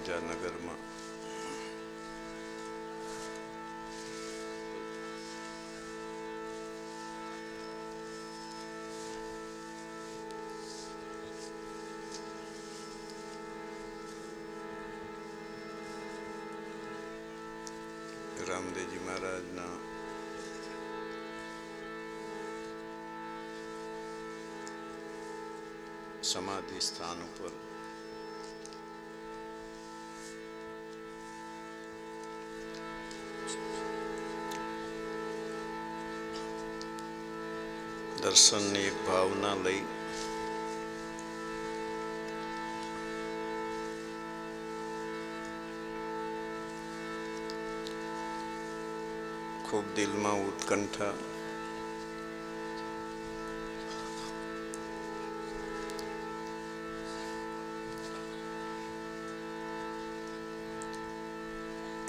વિદ્યાનગરમાં રામદેવજી મહારાજના સમાધિ સ્થાન ઉપર દર્શનની એક ભાવના લઈ ખૂબ દિલમાં ઉત્કંઠા,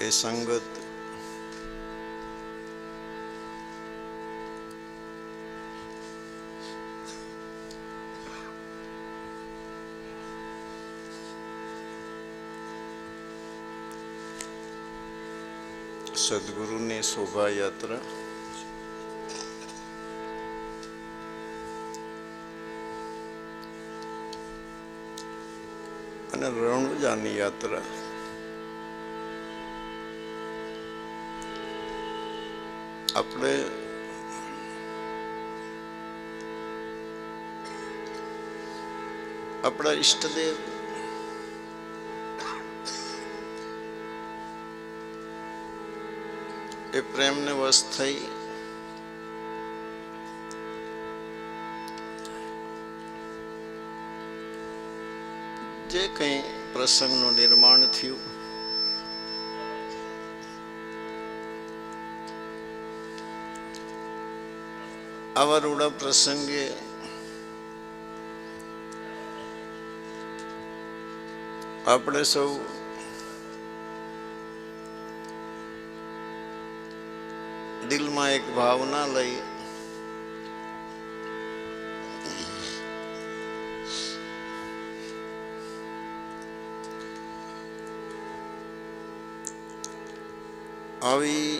એ સંગત સદગુરુની શોભાયાત્રા અને રણુજાની યાત્રા આપણે આપણા ઈષ્ટદેવ એ પ્રેમને વશ થઈ જે કંઈ પ્રસંગનું નિર્માણ થયું આવા રૂડા પ્રસંગે આપણે સૌ દિલમાં એક ભાવના લઈ આવી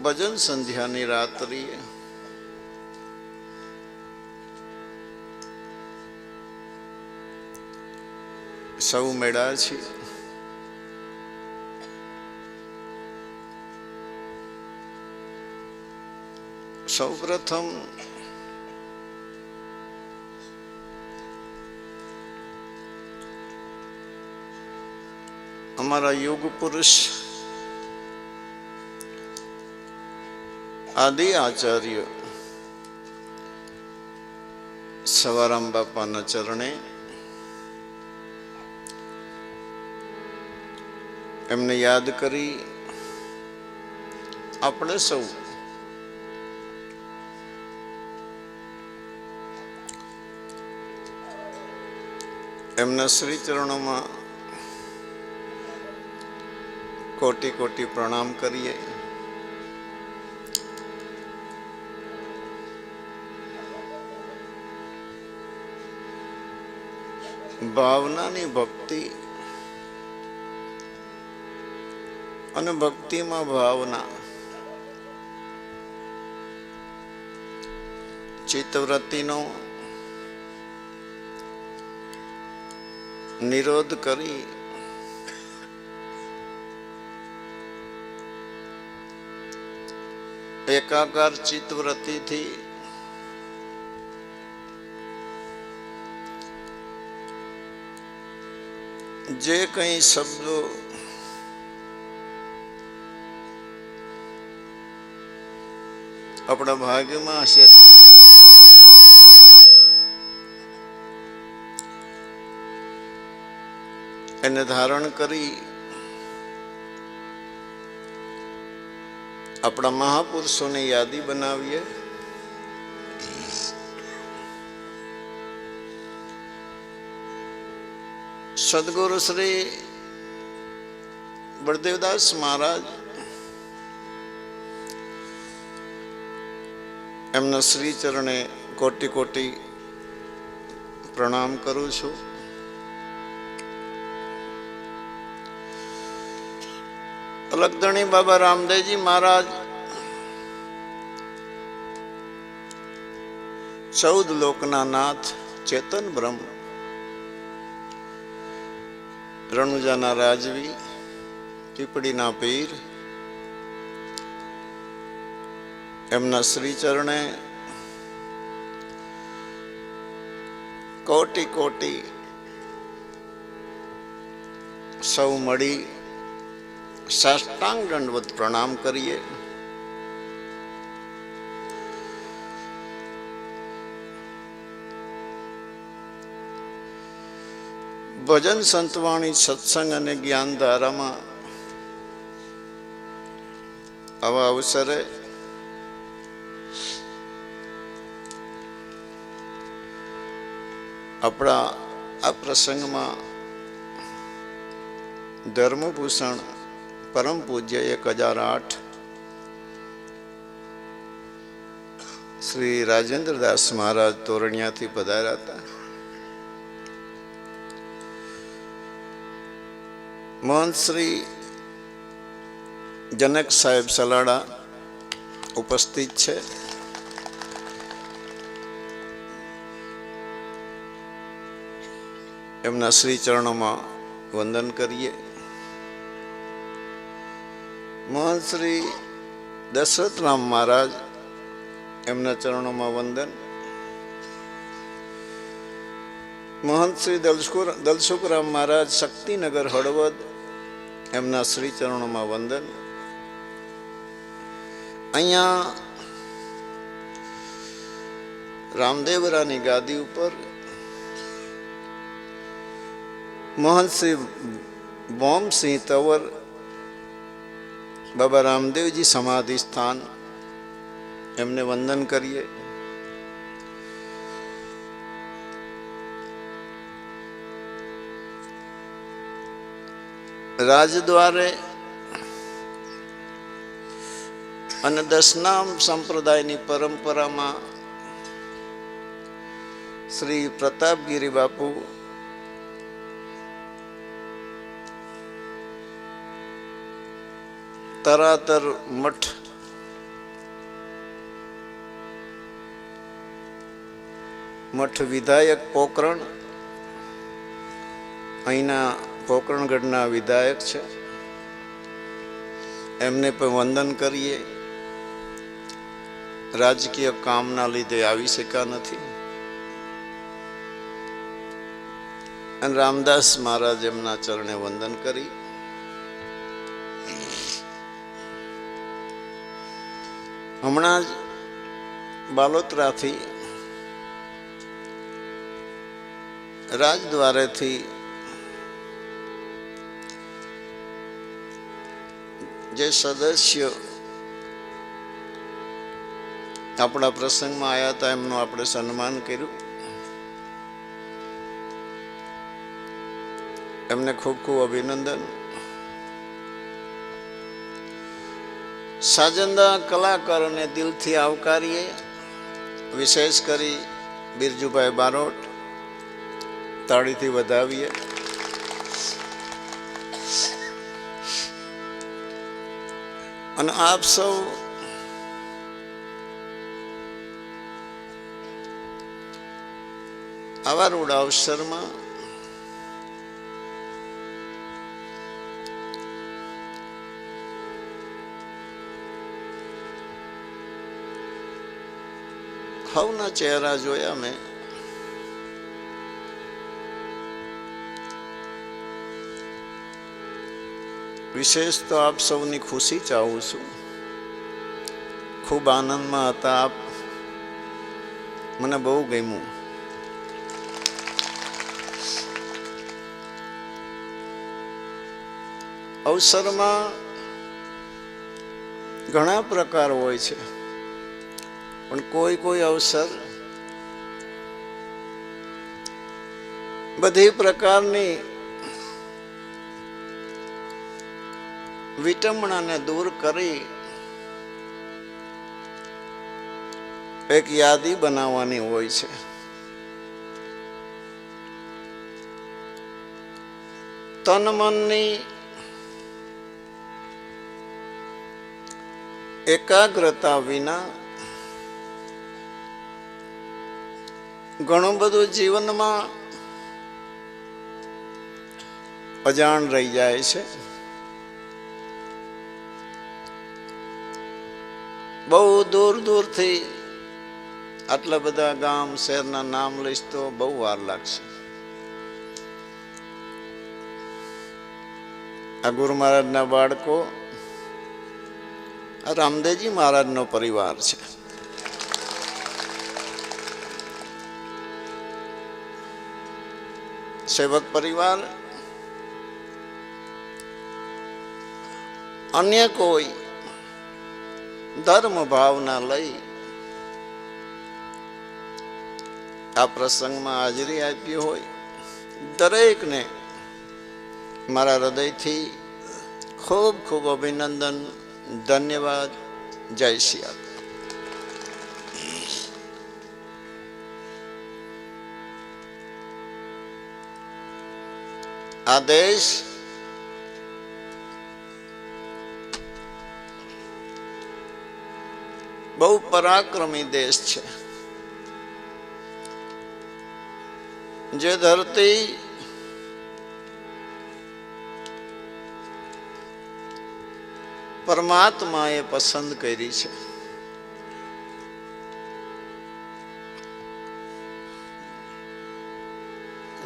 ભજન સંધ્યાની રાત્રિએ સૌ મેળા છીએ. સૌ પ્રથમ અમારા યોગ પુરુષ આદિ આચાર્ય સવારામ બાપાના ચરણે એમને યાદ કરી આપણે સૌ એમના શ્રી ચરણોમાં કોટી કોટી પ્રણામ કરીએ. ભાવનાની ભક્તિ અને ભક્તિમાં ભાવના, ચિત્તવૃત્તિનો નિરોધ કરી એકાકાર ચિત્તવૃત્તિથી જે કંઈ શબ્દો આપણા ભાગ્યમાં હશે એને ધારણ કરી આપણા મહાપુરુષોની યાદી બનાવીએ. સદગુરુ શ્રી બળદેવદાસ મહારાજ એમના શ્રી ચરણે કોટી કોટી પ્રણામ કરું છું. અલગધણી બાબા રામદેવજી મહારાજ 14 લોકના નાથ, ચેતન બ્રહ્મ, રણુજાના રાજવી, પીપળીના પીર, એમના શ્રી ચરણે કોટી કોટી સૌ મળી સાષ્ટાંગ દંડવત પ્રણામ કરીએ. ભજન સંતવાણી સત્સંગ અને જ્ઞાન ધારામાં આવા અવસરે આપણા આ પ્રસંગમાં ધર્મભૂષણ પરમ પૂજ્ય 1008 શ્રી રાજેન્દ્રદાસ મહારાજ તોરણિયાથી પધાર્યા હતા. મહંત શ્રી જનક સાહેબ સલાડા ઉપસ્થિત છે. એમના શ્રી ચરણોમાં વંદન કરીએ. મહંત શ્રી દશરથરામ મહારાજ, એમના ચરણોમાં વંદન. મહંત શ્રી દલસુખરામ મહારાજ, શક્તિનગર હળવદ, એમના શ્રી ચરણોમાં વંદન. અહીંયા રામદેવરાની ગાદી ઉપર મહંત શ્રી બોમસિંહ તવર બાબા રામદેવજી સમાધિ સ્થાન, એમને વંદન કરીએ. રાજદ્વારે અને દશનામ સંપ્રદાયની પરંપરામાં શ્રી પ્રતાપગીરી બાપુ તરાતર મઠ વિધાયક પોકરણ, અહીંના પોકરણગઢના વિધાયક છે, એમને પણ વંદન કરીએ. રાજકીય કામના લીધે આવી શક્યા નથી. અને રામદાસ મહારાજ, એમના ચરણે વંદન કરી. હમણાં જ બાલોતરાથી રાજદ્વારેથી જે સદસ્ય આપણા પ્રસંગમાં આવ્યા હતા, એમનું આપણે સન્માન કર્યું. એમને ખૂબ ખૂબ અભિનંદન. સાજંદા કલાકારોને દિલથી આવકારીએ. વિશેષ કરી બિરજુભાઈ બારોટ, તાળીથી વધાવીએ. અને આપ સૌ આવા રૂડા અવસરમાં હવના ચહેરા જોયા મેં. વિશેષ તો આપ સૌની ખુશી ચાહું છું. ખૂબ આનંદમાં હતા આપ, મને બહુ ગમ્યું. અવસરમાં ઘણા પ્રકાર હોય છે, પણ કોઈ કોઈ અવસર બધી પ્રકારની વિટંબણાને દૂર કરી એક યાદી બનાવવાની હોય છે. તન મનની એકાગ્રતા વિના ઘણું બધું જીવનમાં અજાણ રહી જાય છે. બહુ દૂર દૂરથી આટલા બધા ગામ શહેરના નામ લઈશ તો બહુ વાર લાગશે. આ ગુરુ મહારાજના બાળકો આ રામદેવજી મહારાજનો પરિવાર છે. સેવક પરિવાર અન્ય કોઈ ધર્મ ભાવના લઈ આ પ્રસંગમાં હાજરી આપી હોય, દરેકને મારા હૃદયથી ખૂબ ખૂબ અભિનંદન, ધન્યવાદ. જય શ્રી આ દેશ બહુ પરાક્રમી દેશ છે. જે ધરતી પરમાત્માએ પસંદ કરી છે.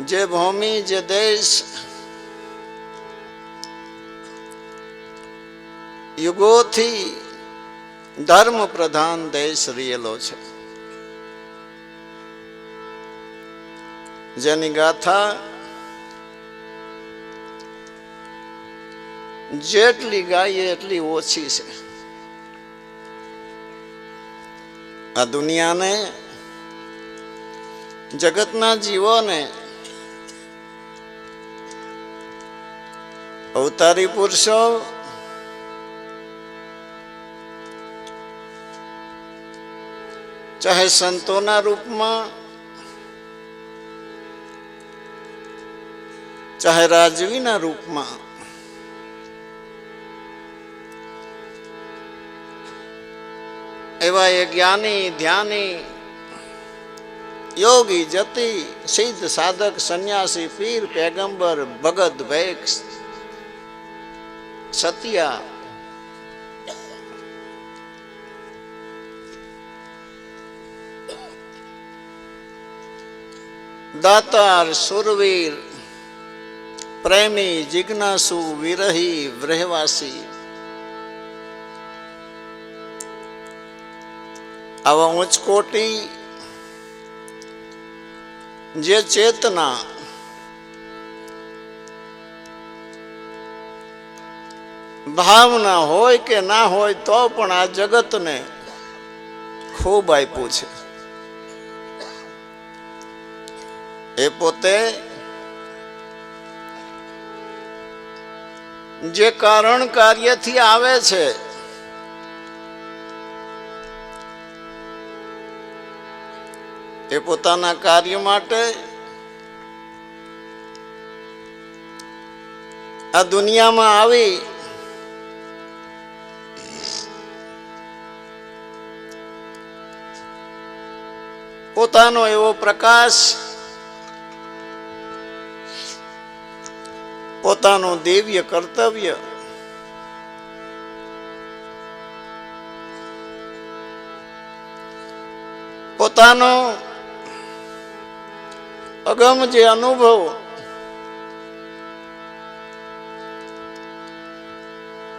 જે ભૂમિ, જે દેશ યુગોથી ધર્મ પ્રધાન દેશ રહેલો છે, જેની ગાથા જેટલી ગાઈએ એટલી ઓછી છે. આ દુનિયાને, જગતના જીવોને અવતારી પુરુષો ચાહે સંતોના રૂપમાં, ચાહે રાજવીના રૂપમાં, એવા એ જ્ઞાની, ધ્યાની, યોગી, જતી, સિદ્ધ, સાધક, સંન્યાસી, પીર, પેગંબર, ભગત, ભેખ, સતિયા, દાતાર, સુરવીર, પ્રેમી, જિજ્ઞાસુ, વિરહી, વ્રહવાસી, આવા ઉચ્ચકોટી જે ચેતના ભાવના હોય કે ના હોય તો પણ આ જગતને ખૂબ આપ્યું છે. એ પોતે જે કારણ કાર્યથી આવે છે, એ પોતાના કાર્ય માટે આ દુનિયામાં આવી પોતાનો એવો પ્રકાશ, પોતાનું દિવ્ય કર્તવ્ય પોતાનો અગમ જે અનુભવ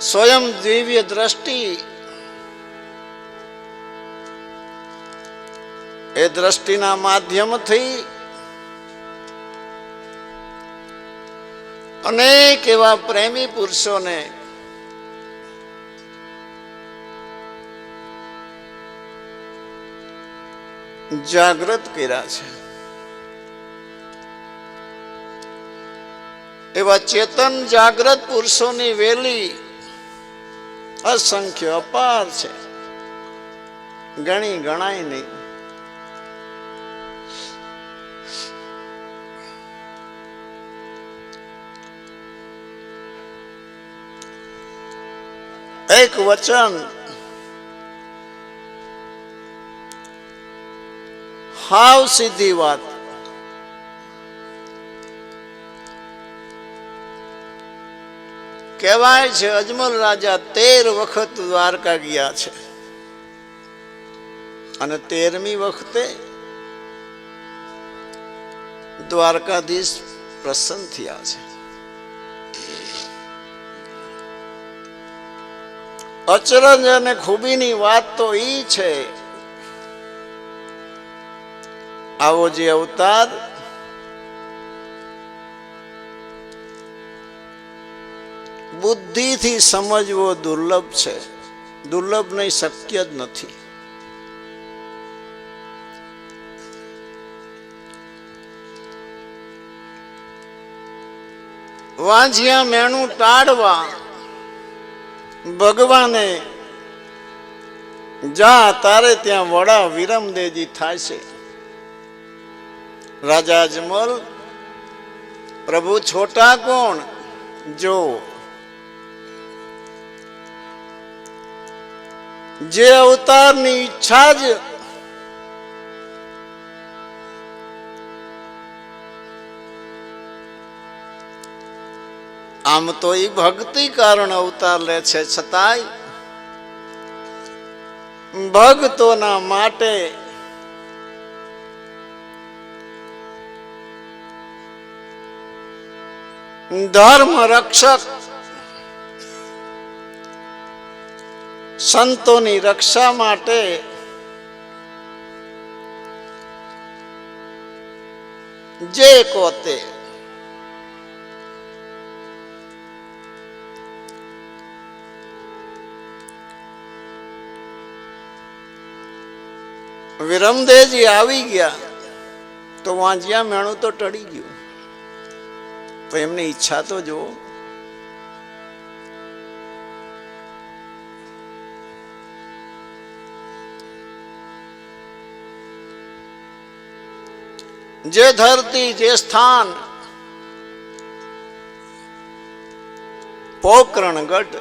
સ્વયં દિવ્ય દ્રષ્ટિ, એ દ્રષ્ટિના માધ્યમથી અનેક એવા પ્રેમી પુરુષોને જાગૃત કર્યા છે. એવા ચેતન જાગ્રત પુરુષોની વેલી અસંખ્ય અપાર છે, ગણી ગણાય નહીં. એક વચન હાવ સીધી વાત. કહેવાય છે અજમલ રાજા 13 વખત દ્વારકા ગયા છે અને 13મી વખતે દ્વારકાધીશ પ્રસન્ન થયા છે. અચરજ અને ખૂબીની વાત તો ઈ છે, આવો જે અવતાર બુદ્ધિથી સમજવો દુર્લભ છે. દુર્લભ નહીં, શક્ય જ નથી. વાંઝિયા મેણું ટાળવા ભગવાને જા તારે ત્યાં વડા વિરમદેજી થાય છે. રાજા અજમલ પ્રભુ છોટા કોણ જો જે અવતારની ઈચ્છા જ આમ તો એ ભક્તિ કારણ અવતાર લે છે, છતાંય ભક્તોના માટે ધર્મ રક્ષક સંતોની રક્ષા માટે જે કોતે વિરમદેવજી આવી ગયા તો વાંઝિયા મેણું તો ટળી ગયું. તો એમની ઈચ્છા તો જુઓ. જે ધરતી જે સ્થાન પોકરણગઢ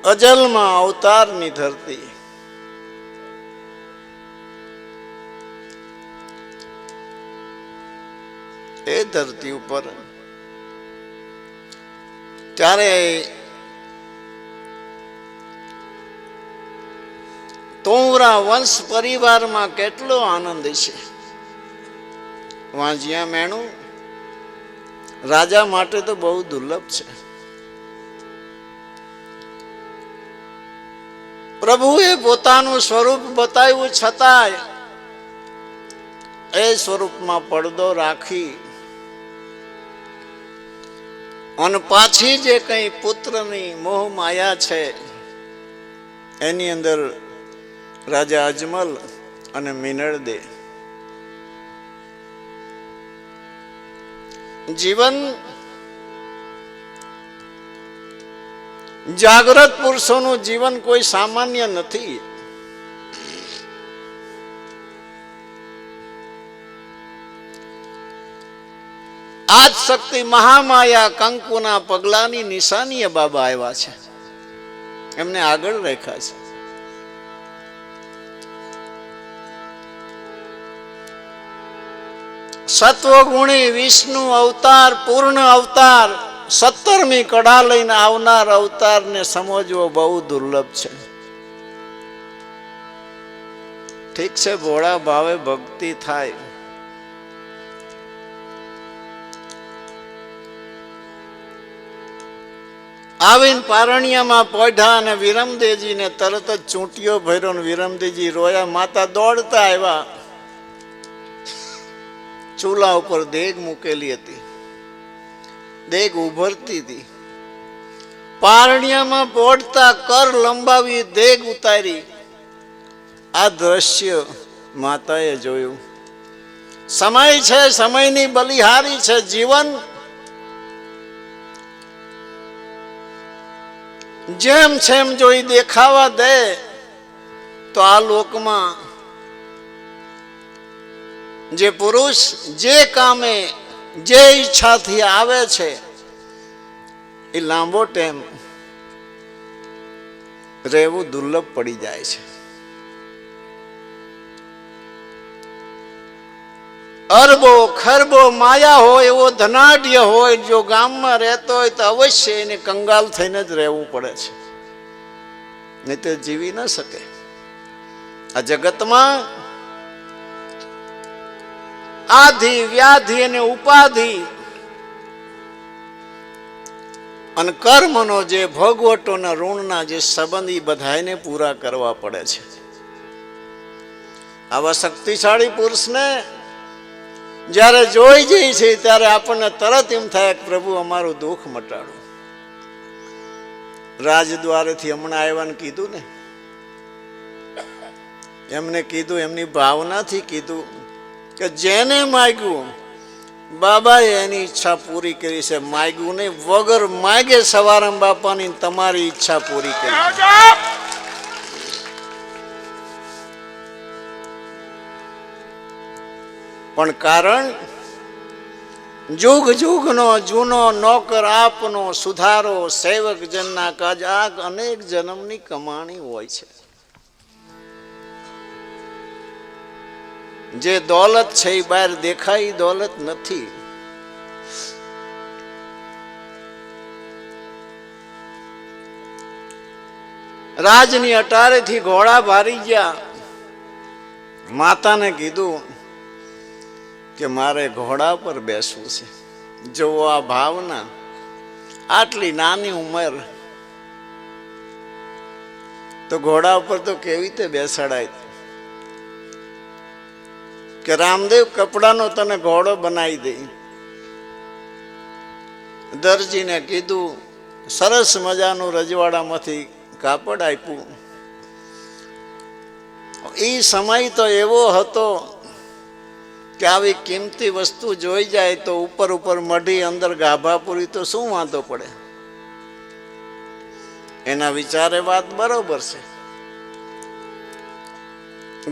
અજલમાં અવતારની ધરતી, એ ધરતી ઉપર ત્યારે તોમરા વંશ પરિવારમાં કેટલો આનંદ છે. વાંઝિયા મેણું રાજા માટે તો બહુ દુર્લભ છે. પ્રભુએ પોતાનું સ્વરૂપ બતાવ્યું, છતાંય એ સ્વરૂપમાં પડદો રાખી અને પાછી જે કઈ પુત્રની મોહ માયા છે એની અંદર રાજા અજમલ અને મિનળદે જીવન જાગ્રત પુરુષોનું જીવન કોઈ સામાન્ય નથી. આજ શક્તિ મહામાયા કંકુના પગલાની નિશાનીએ બાબા આવ્યા છે, એમને આગળ રાખ્યા છે. સત્વગુણી વિષ્ણુ અવતાર, પૂર્ણ અવતાર, 17મી કડા લઈને આવનાર અવતારને સમજવો બહુ દુર્લભ છે. ઠીક છે, ભોળા ભાવે ભક્તિ થાય. આવીને પારણિયામાં પોઢા અને વિરમદેવજીને તરત જ ચૂંટીઓ ભર્યો ને વિરમદેવજી રોયા. માતા દોડતા આવ્યા. ચૂલા ઉપર દેગ મૂકેલી હતી, દેગ ઉભરતી હતી. પારણિયામાં પોઢતા કર લંબાવી દેગ ઉતારી. આ દ્રશ્ય માતાએ જોયું. સમય છે, સમયની બલિહારી છે. જીવન જેમ છે એમ જોઈ દેખાવા દે તો આ લોકમાં જે પુરુષ જે કામે જે ઈચ્છાથી આવે છે એ લાંબો ટાઈમ રહેવું દુર્લભ પડી જાય છે. અરબો ખરબો માયા હોય એવો ધનાઢ્ય હોય, જો ગામમાં રહેતો હોય તો અવશ્ય એને કંગાલ થઈને જ રહેવું પડે છે, નહીં તો જીવી ન શકે. આ જગતમાં આધિ વ્યાધિ અને ઉપાધિ અને કર્મનો જે ભોગવટોના ઋણના જે સંબંધ એ બધાને પૂરા કરવા પડે છે. આવા શક્તિશાળી પુરુષને જ્યારે જોઈ જઈએ છે ત્યારે આપણને તરત એમ થાય કે પ્રભુ અમારું દુઃખ મટાડો. રાજદ્વારેથી હમણાં આવ્યાને કીધું ને, એમને કીધું, એમની ભાવનાથી કીધું કે જેને માગ્યું બાબાએ એની ઈચ્છા પૂરી કરી છે. માગ્યું નહીં, વગર માગે સવારામ બાપાની તમારી ઈચ્છા પૂરી કરી. પણ કારણ જુગ જુગનો જૂનો નોકર આપનો સુધારો સેવક જનના કાજ, આ અનેક જન્મની કમાણી હોય છે. જે દોલત છે એ બહાર દેખાય દોલત નથી. રાજની અટારેથી ઘોડા ભારી ગયા. માતાને કીધું કે મારે ઘોડા પર બેસવું છે. જો આ ભાવના, આટલી નાની ઉંમર, તો ઘોડા ઉપર તો કેવી રીતે બેસાડાય? કે રામદેવ કપડાનો તને ઘોડો બનાવી દે. દરજીને કીધું, સરસ મજાનું રજવાડામાંથી કાપડ આપ્યું. એ સમય તો એવો હતો કે આવી કિંમતી વસ્તુ જોઈ જાય તો ઉપર ઉપર મઢી અંદર ગાભા પૂરી તો શું વાંધો પડે? એના વિચારે વાત બરોબર છે.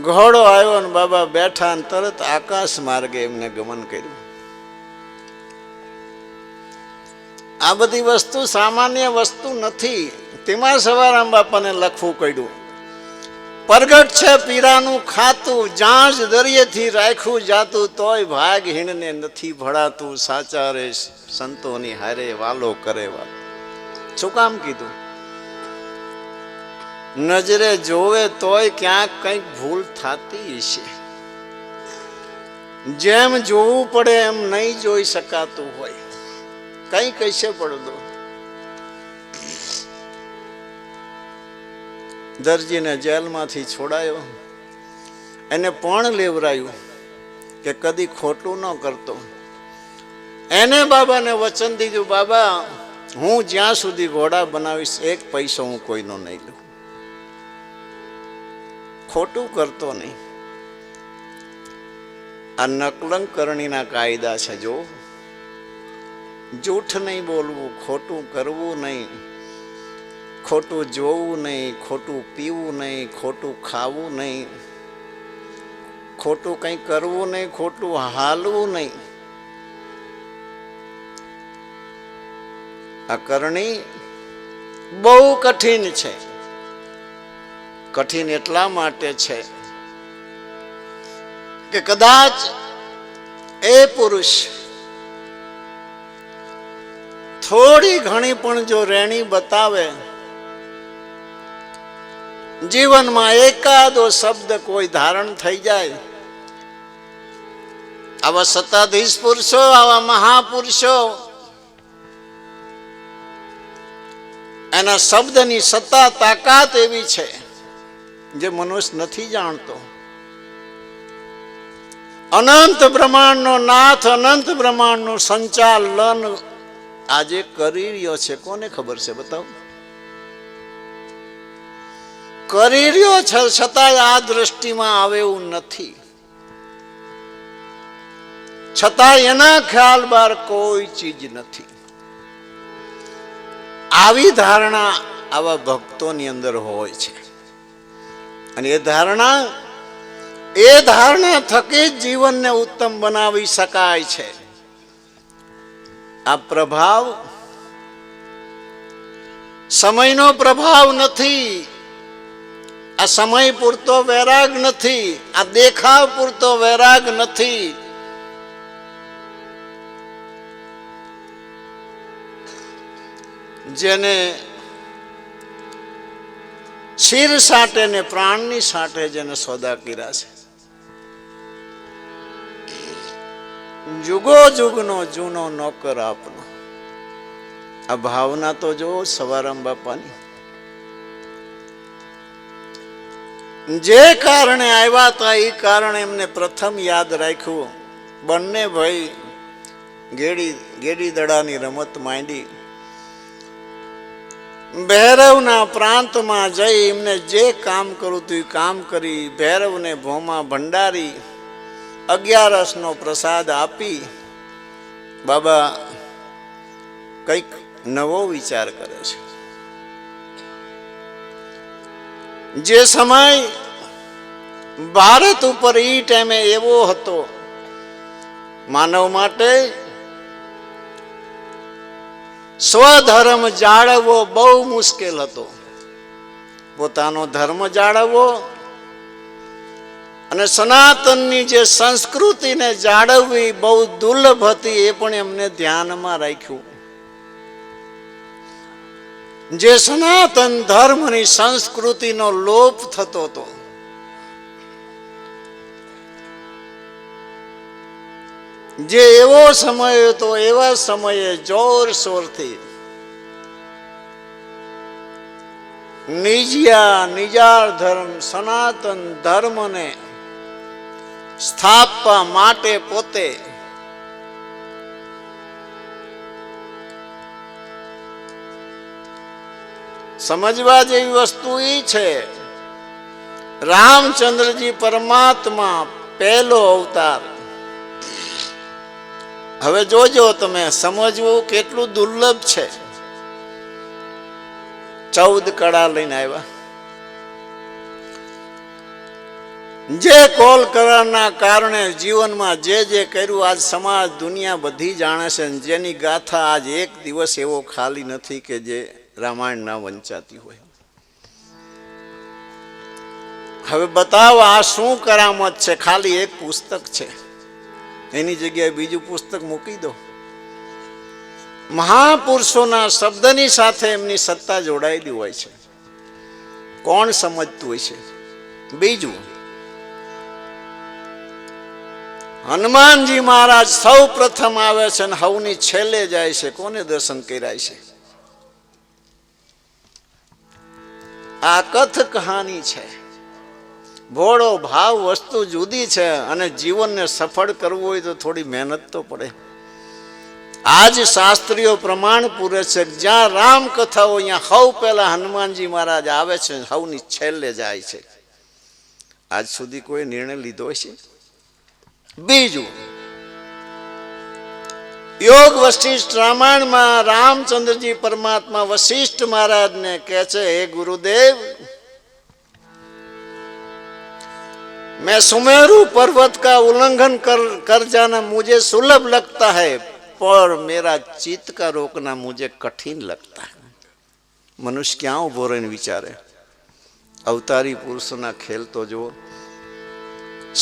ઘોડો આવ્યો ને બાબા બેઠા ને તરત આકાશ માર્ગે એમને ગમન કર્યું. આ બધી વસ્તુ સામાન્ય વસ્તુ નથી. તેમાં સવારામ બાપાને લખવું પડ્યું. પ્રગટ છે પીરાનું ખાતું, જાંજ દરિયેથી રાખ્યું જાતું, તોય ભાગ હીણને નથી ભળાતું, સાચા રે સંતોની હારે વાલો કરે વાત. શું કામ કીધું? નજરે જોવે તોય ક્યાંક કંઈક ભૂલ થતી છે. જેમ જોવું પડે એમ નહીં જોઈ શકાતું હોય, કઈ કૈસે પડદો. દરજીને જેલમાંથી છોડાયો, એને પણ લેવરાયું કે કદી ખોટું ન કરતો. એને બાબાને વચન દીધું, બાબા હું જ્યાં સુધી ઘોડા બનાવીશ એક પૈસો હું કોઈનો નહીં લઉં, ખોટું કરતો નહીં. આ નકલંક કરણીના કાયદા છે. જો જૂઠ નહીં બોલવું, ખોટું કરવું નહીં, ખોટું જોવું નહીં, ખોટું પીવું નહીં, ખોટું ખાવું નહીં, ખોટું કંઈ કરવું નહીં, ખોટું હાલવું નહીં. આ કરણી બહુ કઠિન છે. કઠિન એટલા માટે છે કે કદાચ એ પુરુષ થોડી ઘણી પણ જો રેણી બતાવે, જીવનમાં એકાદો શબ્દ કોઈ ધારણ થઈ જાય, આવા સત્તાધીશ પુરુષો, આવા મહાપુરુષો, એના શબ્દની સત્તા તાકાત એવી છે જે મનુષ્ય નથી જાણતો. અનંત બ્રહ્માંડનો નાથ, અનંત બ્રહ્માંડનું સંચાલન આજે કરી રહ્યો છે. કોને ખબર છે? બતાવો. કરી રહ્યો છે, છતાંય આ દ્રષ્ટિમાં આવે એવું નથી. છતાંય એના ખ્યાલ બહાર કોઈ ચીજ નથી. આવી ધારણા આવા ભક્તોની અંદર હોય છે. અને એ ધારણા થકી જ જીવનને ઉત્તમ બનાવી શકાય છે. આ પ્રભાવ સમયનો પ્રભાવ નથી. આ સમય પૂરતો વૈરાગ નથી. આ દેખાવ પૂરતો વૈરાગ નથી. જેને શિર સાટે ને પ્રાણની સાટે જેને સોદા કર્યા છે. જુગો જુગનો જૂનો નોકર આપનો. આ ભાવના તો જો સવારામ બાપાની. જે કારણે આવ્યા હતા એ કારણે એમને પ્રથમ યાદ રાખ્યું. બંને ભાઈ ગેડી દડાની રમત માંડી. ભૈરવના પ્રાંતમાં જઈ એમને જે કામ કરવું હતું એ કામ કરી. ભૈરવને ભોમાં ભંડારી 11નો પ્રસાદ આપી બાબા કંઈક નવો વિચાર કરે છે. જે સમય ભારત ઉપર એ ટાઈમે એવો હતો, માનવ માટે સ્વધર્મ જાળવવો બહુ મુશ્કેલ હતો. પોતાનો ધર્મ જાળવવો અને સનાતનની જે સંસ્કૃતિને જાળવવી બહુ દુર્લભ હતી. એ પણ એમને ધ્યાનમાં રાખ્યું. જે સનાતન ધર્મની સંસ્કૃતિનો લોપ થતો હતો. જે એવો સમય હતો, એવા સમયે જોરશોરથી નિજાર ધર્મ સનાતન ધર્મને સ્થાપવા માટે પોતે સમજવા જેવી વસ્તુ એ છે, રામચંદ્રજી પરમાત્મા પહેલો અવતાર. હવે જોજો તમે, સમજવું કેટલું દુર્લભ છે. 14 કળા લઈને આવ્યા. જે કોલ કરવાના કારણે જીવનમાં જે કર્યું આજ સમાજ દુનિયા બધી જાણે છે. જેની ગાથા આજ એક દિવસ એવો ખાલી નથી કે જે રામાયણ ના વંચાતી હોય. હવે બતાવો આ શું કરામત છે. ખાલી એક પુસ્તક છે, એની જગ્યાએ બીજું પુસ્તક મૂકી દો. મહાપુરુષોના શબ્દની સાથે એમની સત્તા જોડાયેલી હોય છે. કોણ સમજતું હોય છે? બીજું, હનુમાનજી મહારાજ સૌ પ્રથમ આવે છે અને હવની છેલ્લે જાય છે. કોને દર્શન કર્યા છે? આ કથ કહાની છે. ભોળો ભાવ વસ્તુ જુદી છે અને જીવનને સફળ કરવું હોય તો થોડી મહેનત તો પડે. આજ શાસ્ત્રીઓ પ્રમાણ પૂરે છે. જ્યાં રામ કથાઓ અહીંયા હવ પહેલા હનુમાનજી મહારાજ આવે છે, હવની છેલ્લે જાય છે. આજ સુધી કોઈ નિર્ણય લીધો છે? બીજું, યોગ વશિષ્ઠ રામાયણમાં રામચંદ્રજી પરમાત્મા વશિષ્ઠ મહારાજને કહે છે, હે ગુરુદેવ, मैं सुमेरु पर्वत का उल्लंघन कर जाना मुझे सुलभ लगता है, पर मेरा चित्त का रोकना मुझे कठिन लगता है. मनुष्य क्या उभो रहीने विचारे? अवतारी पुरुषों खेल तो जो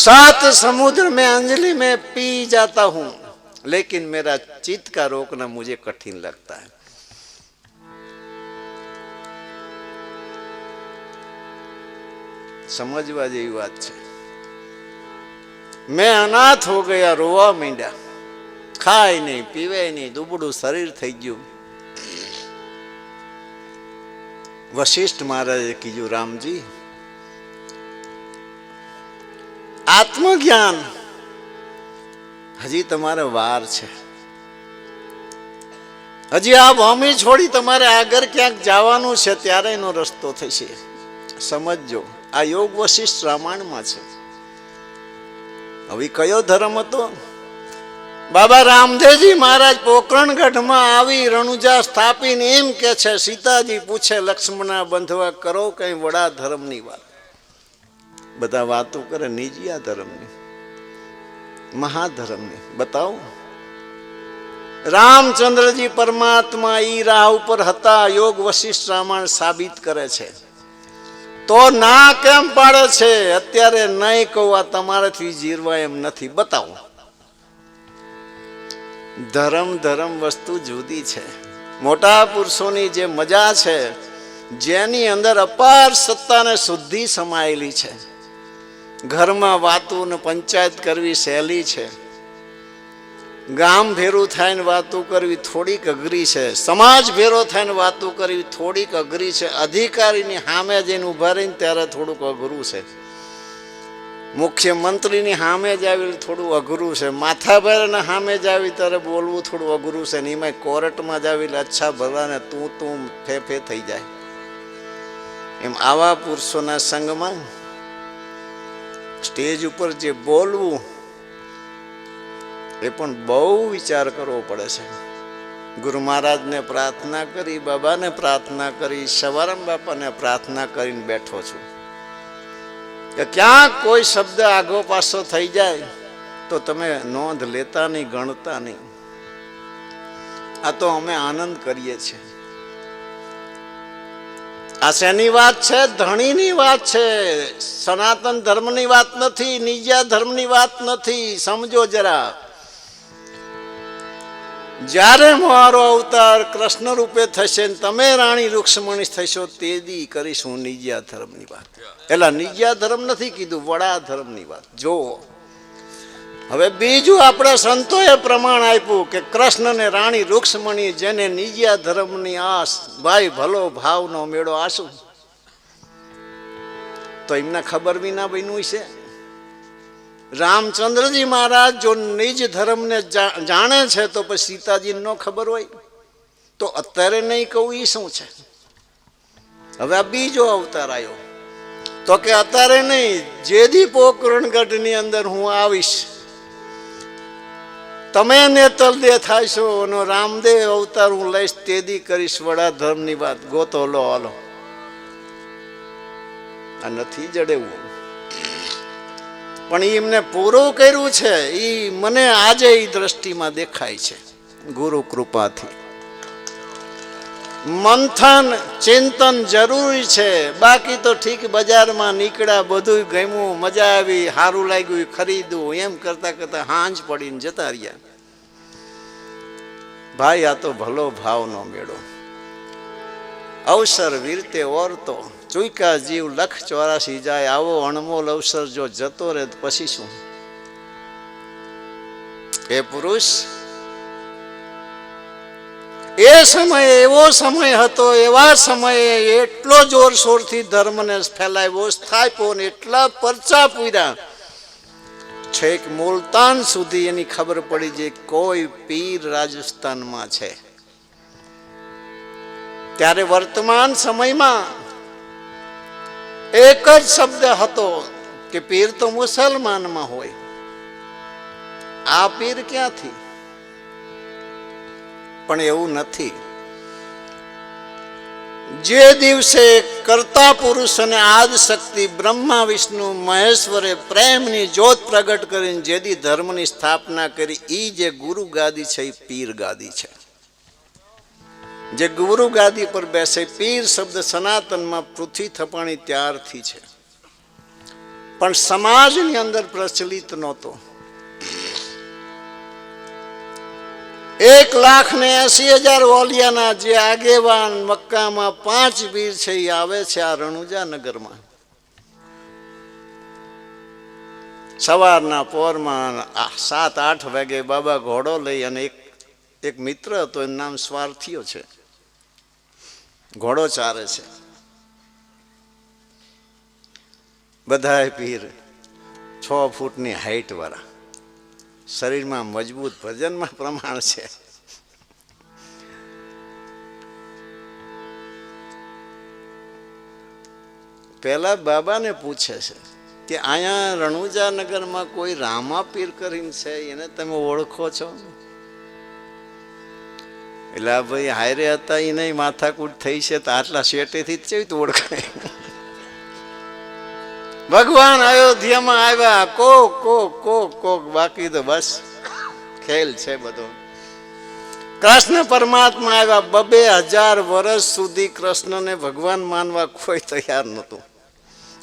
7 समुद्र में अंजलि में पी जाता हूं, लेकिन मेरा चित्त का रोकना मुझे कठिन लगता है. समझवा जेवी बात है. मैं अनाथ हो गया, रोवा માંડ્યા. ખાય નહીં, પીવે નહીં, દુબળું શરીર થઈ ગયું. વશિષ્ઠ મહારાજે કીધું, રામજી, આત્મજ્ઞાન હજી તમારે વાર છે. હજી આ ભૂમિ છોડી તમારે આગળ ક્યાંક જવાનું છે, ત્યારે એનો રસ્તો થશે. સમજજો, આ યોગ વશિષ્ઠ રામાયણમાં છે. હવે કયો ધર્મ હતો? બાબા રામદેવજી મહારાજ પોકરણગઢમાં આવી રણુજા સ્થાપીને એમ કે છે, સીતાજી પૂછે લક્ષ્મણના બંધવા કરો કઈ વડા ધર્મની વાત. બધા વાતો કરે નિજિયા ધર્મની, મહાધર્મની. બતાવો. રામચંદ્રજી પરમાત્મા ઈ રાહ ઉપર હતા. યોગ વશિષ્ઠ રામાયણ સાબિત કરે છે. તો ના કેમ પાડે છે? અત્યારે નહીં કહું, આ તમારાથી જીરવા એમ નથી. બતાવો. ધર્મ વસ્તુ જુદી છે. મોટા પુરુષોની જે મજા છે, જેની અંદર અપાર સત્તા ને શુદ્ધિ સમાયેલી છે. ઘરમાં વાતો ને પંચાયત કરવી સહેલી છે, ગામ ભેરું થઈને વાતો કરવી થોડીક અઘરી છે, સમાજ ભેરો થઈને વાતો કરવી થોડીક અઘરી છે, અધિકારીની સામે જઈને ઉભા રહીને ત્યારે થોડુંક અઘરું છે, મુખ્યમંત્રીની સામે જ આવી થોડું અઘરું છે, માથાભાઈના સામે જ આવી ત્યારે બોલવું થોડું અઘરું છે, ને એમાં કોર્ટમાં જ આવી અચ્છા ભલાને તું ફે થઈ જાય. એમ આવા પુરુષોના સંગમાં સ્ટેજ ઉપર જે બોલવું એ પણ બહુ વિચાર કરવો પડે છે. ગુરુ મહારાજને પ્રાર્થના કરી, બાબાને પ્રાર્થના કરી, સવારામ બાપાને પ્રાર્થના કરીને બેઠો છું કે ક્યાંક કોઈ શબ્દ આગો પાછો થઈ જાય તો તમે નોંધ લેતા નહીં, ગણતા નહીં. આ તો અમે આનંદ કરીએ છીએ. આ શેની વાત છે? ધણીની વાત છે. સનાતન ધર્મની વાત નથી, નિજા ધર્મની વાત નથી. સમજો જરા. જ્યારે મારો અવતાર કૃષ્ણ રૂપે થશે ને તમે રાણી રૂક્ષ્મણી થશો, તે દી કરીશું નિજા ધર્મની વાત. એટલે નિજા ધર્મ નથી કીધું, વડા ધર્મની વાત. જો હવે બીજું આપણે સંતોએ પ્રમાણ આપ્યું કે કૃષ્ણ ને રાણી રૂક્ષ્મણી જેને નિજા ધર્મની આસ, ભાઈ ભલો ભાવનો મેળો આસુ, તો એમને ખબર બી ના બન્યું છે. રામચંદ્રજી મહારાજ જો નિજ ધર્મને જાણે છે તો પછી સીતાજીને ન ખબર હોય તો અત્યારે નહીં કહું એ શું છે? હવે આ બીજો અવતાર આવ્યો તો કે અત્યારે નહીં, જેદી પોકરણગઢની અંદર હું આવીશ, તમે નેતલ દે થાશો અને રામદેવ અવતાર હું લઈશ, તેદી કરીશ વડા ધર્મની વાત. ગોતો લો, હાલો. આ નથી જડેવું, પણ એમને પૂરું કર્યું છે. એ મને આજે એ દ્રષ્ટિમાં દેખાય છે ગુરુ કૃપાથી. મંથન ચિંતન જરૂરી છે. બાકી તો ઠીક બજારમાં નીકળ્યા, બધું ગમ્યું, મજા આવી, સારું લાગ્યું, ખરીદવું, એમ કરતા કરતા હાંજ પડીને જતા રહ્યા. ભાઈ આ તો ભલો ભાવનો મેળો. અવસર વીરતે ઓરતો ચૂક્યા જીવ 184 જાય. આવો અણમોલ અવસર જો જતો રહે પછી શું? એ પુરુષ એ સમયે એવો સમય હતો, એવા સમયે એટલો જોરશોરથી ધર્મને ફેલાવ્યો, સ્થાપ્યો ને એટલા પરચા પૂર્યા, છેક મુલતાન સુધી એની ખબર પડી જે કોઈ પીર રાજસ્થાનમાં છે. ત્યારે વર્તમાન સમયમાં એક જ શબ્દ હતો કે પીર તો મુસલમાનમાં હોય, આ પીર ક્યાંથી? પણ એવું નથી. જે દિવસે કર્તા પુરુષ અને આદ શક્તિ બ્રહ્મા વિષ્ણુ મહેશ્વરે પ્રેમની જ્યોત પ્રગટ કરીને જેદી ધર્મની સ્થાપના કરી, એ જે ગુરુ ગાદી છે એ પીર ગાદી છે. જે ગુરુ ગાદી પર બેસે, પીર શબ્દ સનાતનમાં પૃથ્વી થપાણી ત્યારથી છે, પણ સમાજની અંદર પ્રચલિત નહોતો. 1,80,000 ઓલિયાના જે આગેવાન મક્કામાં 5 પીર છે એ આવે છે આ રણુજા નગરમાં. સવારના પોરમાં 7-8 વાગે બાબા ઘોડો લઈ, અને એક મિત્ર હતો, એનું નામ સ્વાર્થીઓ છે, ઘોડો ચારે છે. બધાય પીર 6 ફૂટની હાઈટ વાળા, શરીરમાં મજબૂત, ભજનમાં પ્રમાણ છે. પેલા બાબાને પૂછે છે કે અહીંયા રણુજા નગરમાં કોઈ રામા પીર કરીને છે, એને તમે ઓળખો છો? એટલે આ ભાઈ હાયરે હતા, એ નહીં માથાકૂટ થઈ છે તો આટલા શેટેથી જ કેવી ઓળખાય? ભગવાન અયોધ્યામાં આવ્યા, કોક બાકી તો બસ ખેલ છે બધો. કૃષ્ણ પરમાત્મા આવ્યા, 2,000 વર્ષ સુધી કૃષ્ણને ભગવાન માનવા કોઈ તૈયાર નહોતું.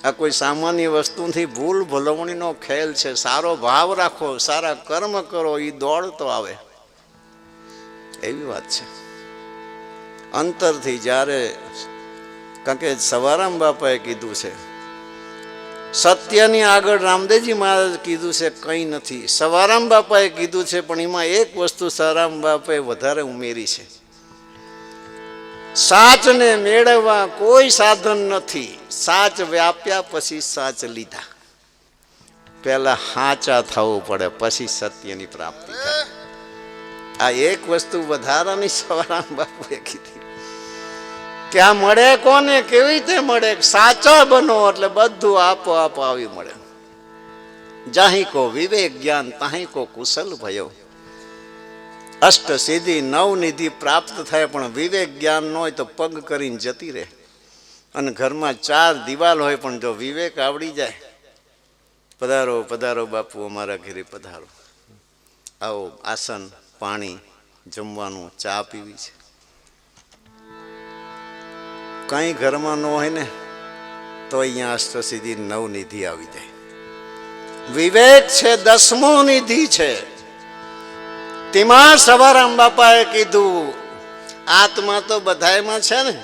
આ કોઈ સામાન્ય વસ્તુથી ભૂલ ભલવણીનો ખેલ છે. સારો ભાવ રાખો, સારા કર્મ કરો, એ દોડતો આવે, એવી વાત છે. અંતરથી જ્યારે, કારણ કે સવારામ બાપાએ કીધું છે, સત્યની આગળ રામદેવજી મહારાજ કીધું છે કંઈ નથી. સવારામ બાપાએ કીધું છે, પણ એમાં એક વસ્તુ સવારામ બાપાએ વધારે ઉમેરી છે. સાચને મેળવવા કોઈ સાધન નથી. સાચ વ્યાપ્યા પછી સાચ લીધા. પહેલા હાચા થવું પડે, પછી સત્યની પ્રાપ્તિ થાય. આ એક વસ્તુ વધારાની સવારામ બાપુએ કીધી કે આ મળે કોને, કેવી રીતે મળે? સાચા બનો એટલે બધું આપોઆપ આવી મળે. જાહી કો વિવેક જ્ઞાન તાહી કો કુશલ ભયો. અષ્ટ સિદ્ધિ નવ નિધિ પ્રાપ્ત થાય, પણ વિવેક જ્ઞાન ન હોય તો પગ કરીને જતી રહે. અને ઘરમાં 4 દિવાલ હોય, પણ જો વિવેક આવડી જાય, પધારો પધારો બાપુ, અમારા ઘરે પધારો, આવો, આસન, પાણી, જમવાનું, ચા પીવી છે, કંઈ ઘરમાં ન હોય ને તો અહીંયા અષ્ટસિદ્ધિ નવ નિધિ આવી જાય. વિવેક છે 10મો નિધિ છે. તેમાં સવારામ બાપાએ કીધું આત્મા તો બધાયમાં છે ને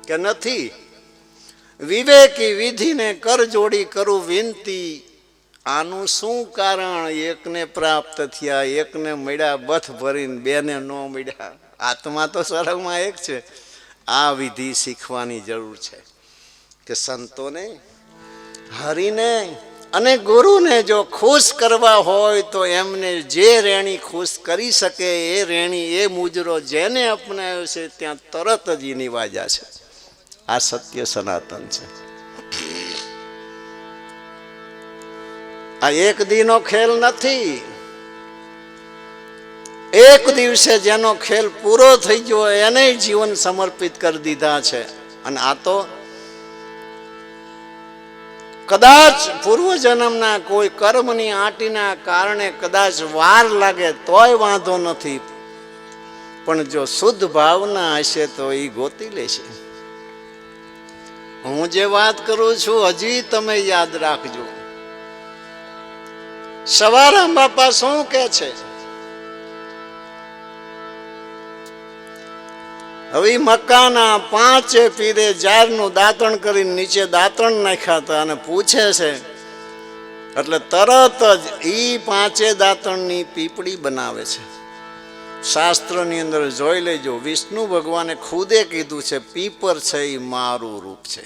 કે નથી? વિવેકી વિધિને કર જોડી કરું વિનતી. આનું શું કારણ? એકને પ્રાપ્ત થયા, એકને મળ્યા બથ ભરીને, બેને ન મળ્યા. આત્મા તો સ્વર્ગમાં એક છે. આ વિધિ શીખવાની જરૂર છે કે સંતોને, હરિને અને ગુરુને જો ખુશ કરવા હોય તો એમને જે રેણી ખુશ કરી શકે એ રેણી, એ મુજરો જેને અપનાવ્યો છે ત્યાં તરત જ નિવાજ્યા છે. આ સત્ય સનાતન છે. આ એક દીનો ખેલ નથી. એક દિવસે જેનો ખેલ પૂરો થઈ ગયો એને જીવન સમર્પિત કરી દીધા છે. અને આ તો કદાચ પૂર્વજન્મના કોઈ કર્મની આંટીના કારણે કદાચ વાર લાગે તોય વાંધો નથી, પણ જો શુદ્ધ ભાવના હશે તો એ ગોતી લેશે. હું જે વાત કરું છું હજી તમે યાદ રાખજો. સવારામ બાપા શું કે છે? હવે મકાના 5 પીરે જારનું દાંતણ કરીને નીચે દાંતણ નાખ્યા હતા અને પૂછે છે એટલે તરત જ ઈ 5 દાંતણની પીપળી બનાવે છે. શાસ્ત્રની અંદર જોઈ લેજો, વિષ્ણુ ભગવાને ખુદે કીધું છે પીપર છે એ મારું રૂપ છે.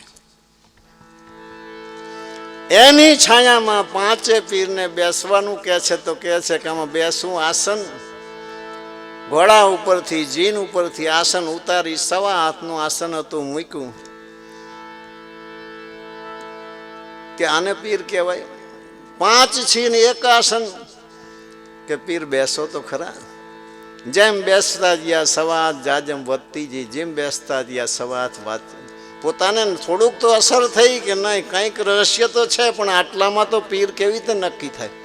એની છાયામાં 5 પીરને બેસવાનું કહે છે. તો કહે છે કે આમાં બેસવું, આસન ઘોડા ઉપરથી, જીન ઉપરથી આસન ઉતારી 1.25 હાથનું આસન હતું, મૂક્યું કે આને પીર કહેવાય. 5 છીન એક આસન કે પીર બેસો તો ખરા. જેમ બેસતા ગયા 1.25 હાથ જાજમ વધતી જઈ, જેમ બેસતા ગયા 1.25 હાથ વાત. પોતાને થોડુંક તો અસર થઈ કે નહીં કંઈક રહસ્ય તો છે, પણ આટલામાં તો પીર કેવી રીતે નક્કી થાય?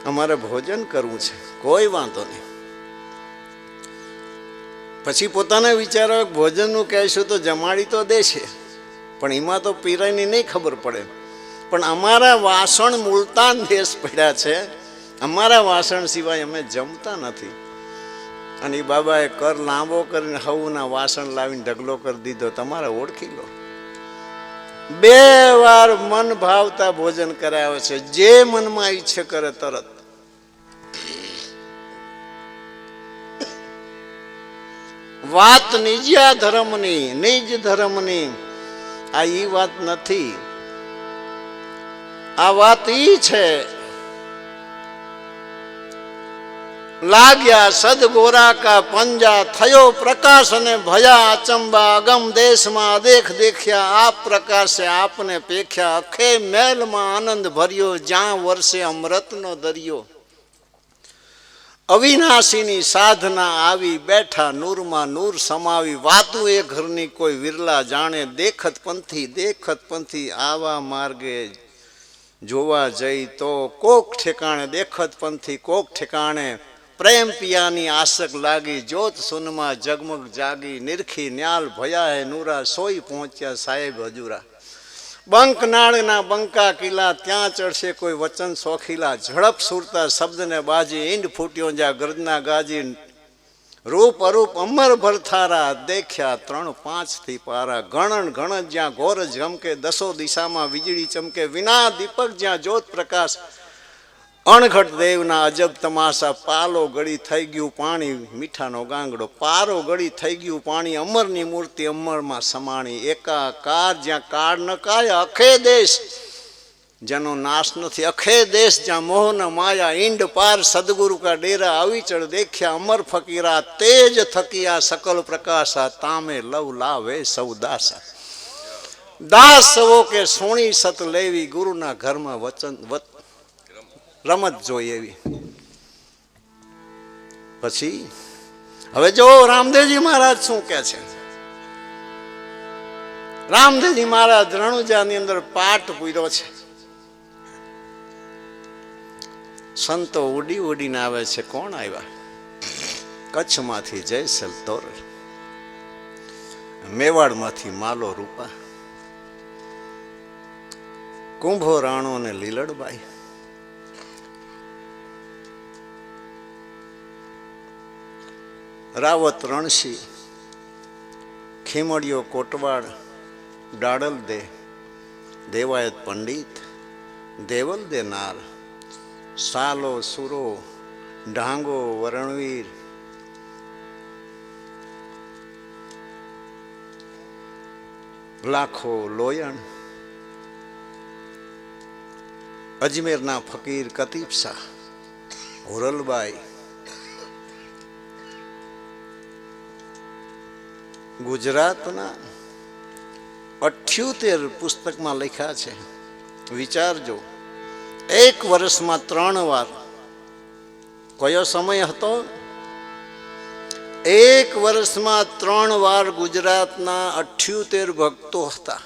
અમારે ભોજન કરવું છે, કોઈ વાંધો નહીં. પછી પોતાને વિચારો ભોજનનું કહેશું તો જમાડી તો દેશે, પણ એમાં તો પીરાની નહીં ખબર પડે. પણ અમારા વાસણ મુલતાન દેશ પડ્યા છે, અમારા વાસણ સિવાય અમે જમતા નથી. અને એ બાબાએ કર લાંબો કરીને હવના વાસણ લાવીને ઢગલો કરી દીધો. તમારે ઓળખી લો. 2 વાર મન ભાવતા ભોજન કરાવે છે, જે મનમાં ઈચ્છે કરે તરત. વાત નિજ્યા ધર્મની, નિજ ધર્મની, આ ઈ વાત નથી. આ વાત ઈ છે લાગ્યા સદગોરા કા પંજા, થયો પ્રકાશ અને ભયા અચંબા, અગમ દેશમાં અદેખ દેખ્યા, આપ પ્રકાશે આપને પેખ્યા, અખે મેલમાં આનંદ ભર્યો, જ્યાં વર્ષે અમૃતનો દરિયો. અવિનાશીની સાધના આવી બેઠા, નૂરમાં નૂર સમાવી, વાતું એ ઘરની કોઈ વિરલા જાણે, દેખત પંથી આવા માર્ગે જોવા જઈ તો કોક ઠેકાણે, દેખત પંથી કોક ઠેકાણે, પ્રેમ પિયાની આશક લાગી, જ્યોત સુનમાં જગમગ જાગી, નિરખી ન્યાલ ભયા હે નૂરા, સોઈ પહોંચ્યા સાહેબ હજુરા. બંકનાળના બંકા કિલ્લા, ત્યાં ચડશે કોઈ વચન સોખીલા, ઝડપ સુરતા શબ્દને બાજી, ઈંડ ફૂટ્યો જ્યાં ગર્જના ગાજી, રૂપ અરૂપ અમર ભરથારા, દેખ્યા 3-5 થી પારા. ગણન ગણન જ્યાં ઘોર ઝમકે, દસો દિશામાં વીજળી ચમકે. વિના દીપક જ્યાં જ્યોત પ્રકાશ, અણઘટ દેવના અજબ તમાશા. પાલો ગળી થઈ ગયું પાણી, મીઠાનો ગાંગડો. પારો ગળી થઈ ગયું પાણી, અમરની મૂર્તિ અમરમાં સમાણી. એકાકાર જ્યાં કાળ ન કાય, અખે દેશ જેનો નાશ નથી. અખે દેશ જ્યાં મોહન માયા, ઈંડ પાર સદગુરુ કા ડેરા. અવિચળ દેખ્યા અમર ફકીરા, તેજ થકિયા સકલ પ્રકાશા. તામે લવ લાવે સૌ દાસા. દાસ સવો કે સોણી સત લેવી, ગુરુના ઘરમાં વચન રમત જોઈ એવી. પછી હવે જો રામદેવજી મહારાજ શું કે છે. રામદેવજી મહારાજ રણુજાની અંદર પાઠ પૂર્યો છે. સંતો ઉડી ઉડીને આવે છે. કોણ આવ્યા? કચ્છમાંથી જયસલ તોર, મેવાડમાંથી માલો રૂપા, કુંભો રાણો ને લીલડબાઈ, રાવત રણસી, ખીમડિયો કોટવાડ, ડાડલ દે, દેવાયત પંડિત, દેવલ દે નાર, સાલો સુરો, ઢાંગો વરણવીર, લાખો લોયણ, અજમેરના ફકીર કતીબ શાહ, હુરલબાઈ, ગુજરાતના 78 પુસ્તકમાં લખ્યા છે. વિચારજો, એક વર્ષમાં 3 વાર. કયો સમય હતો? એક વર્ષમાં 3 વાર ગુજરાતના 78 ભક્તો હતા.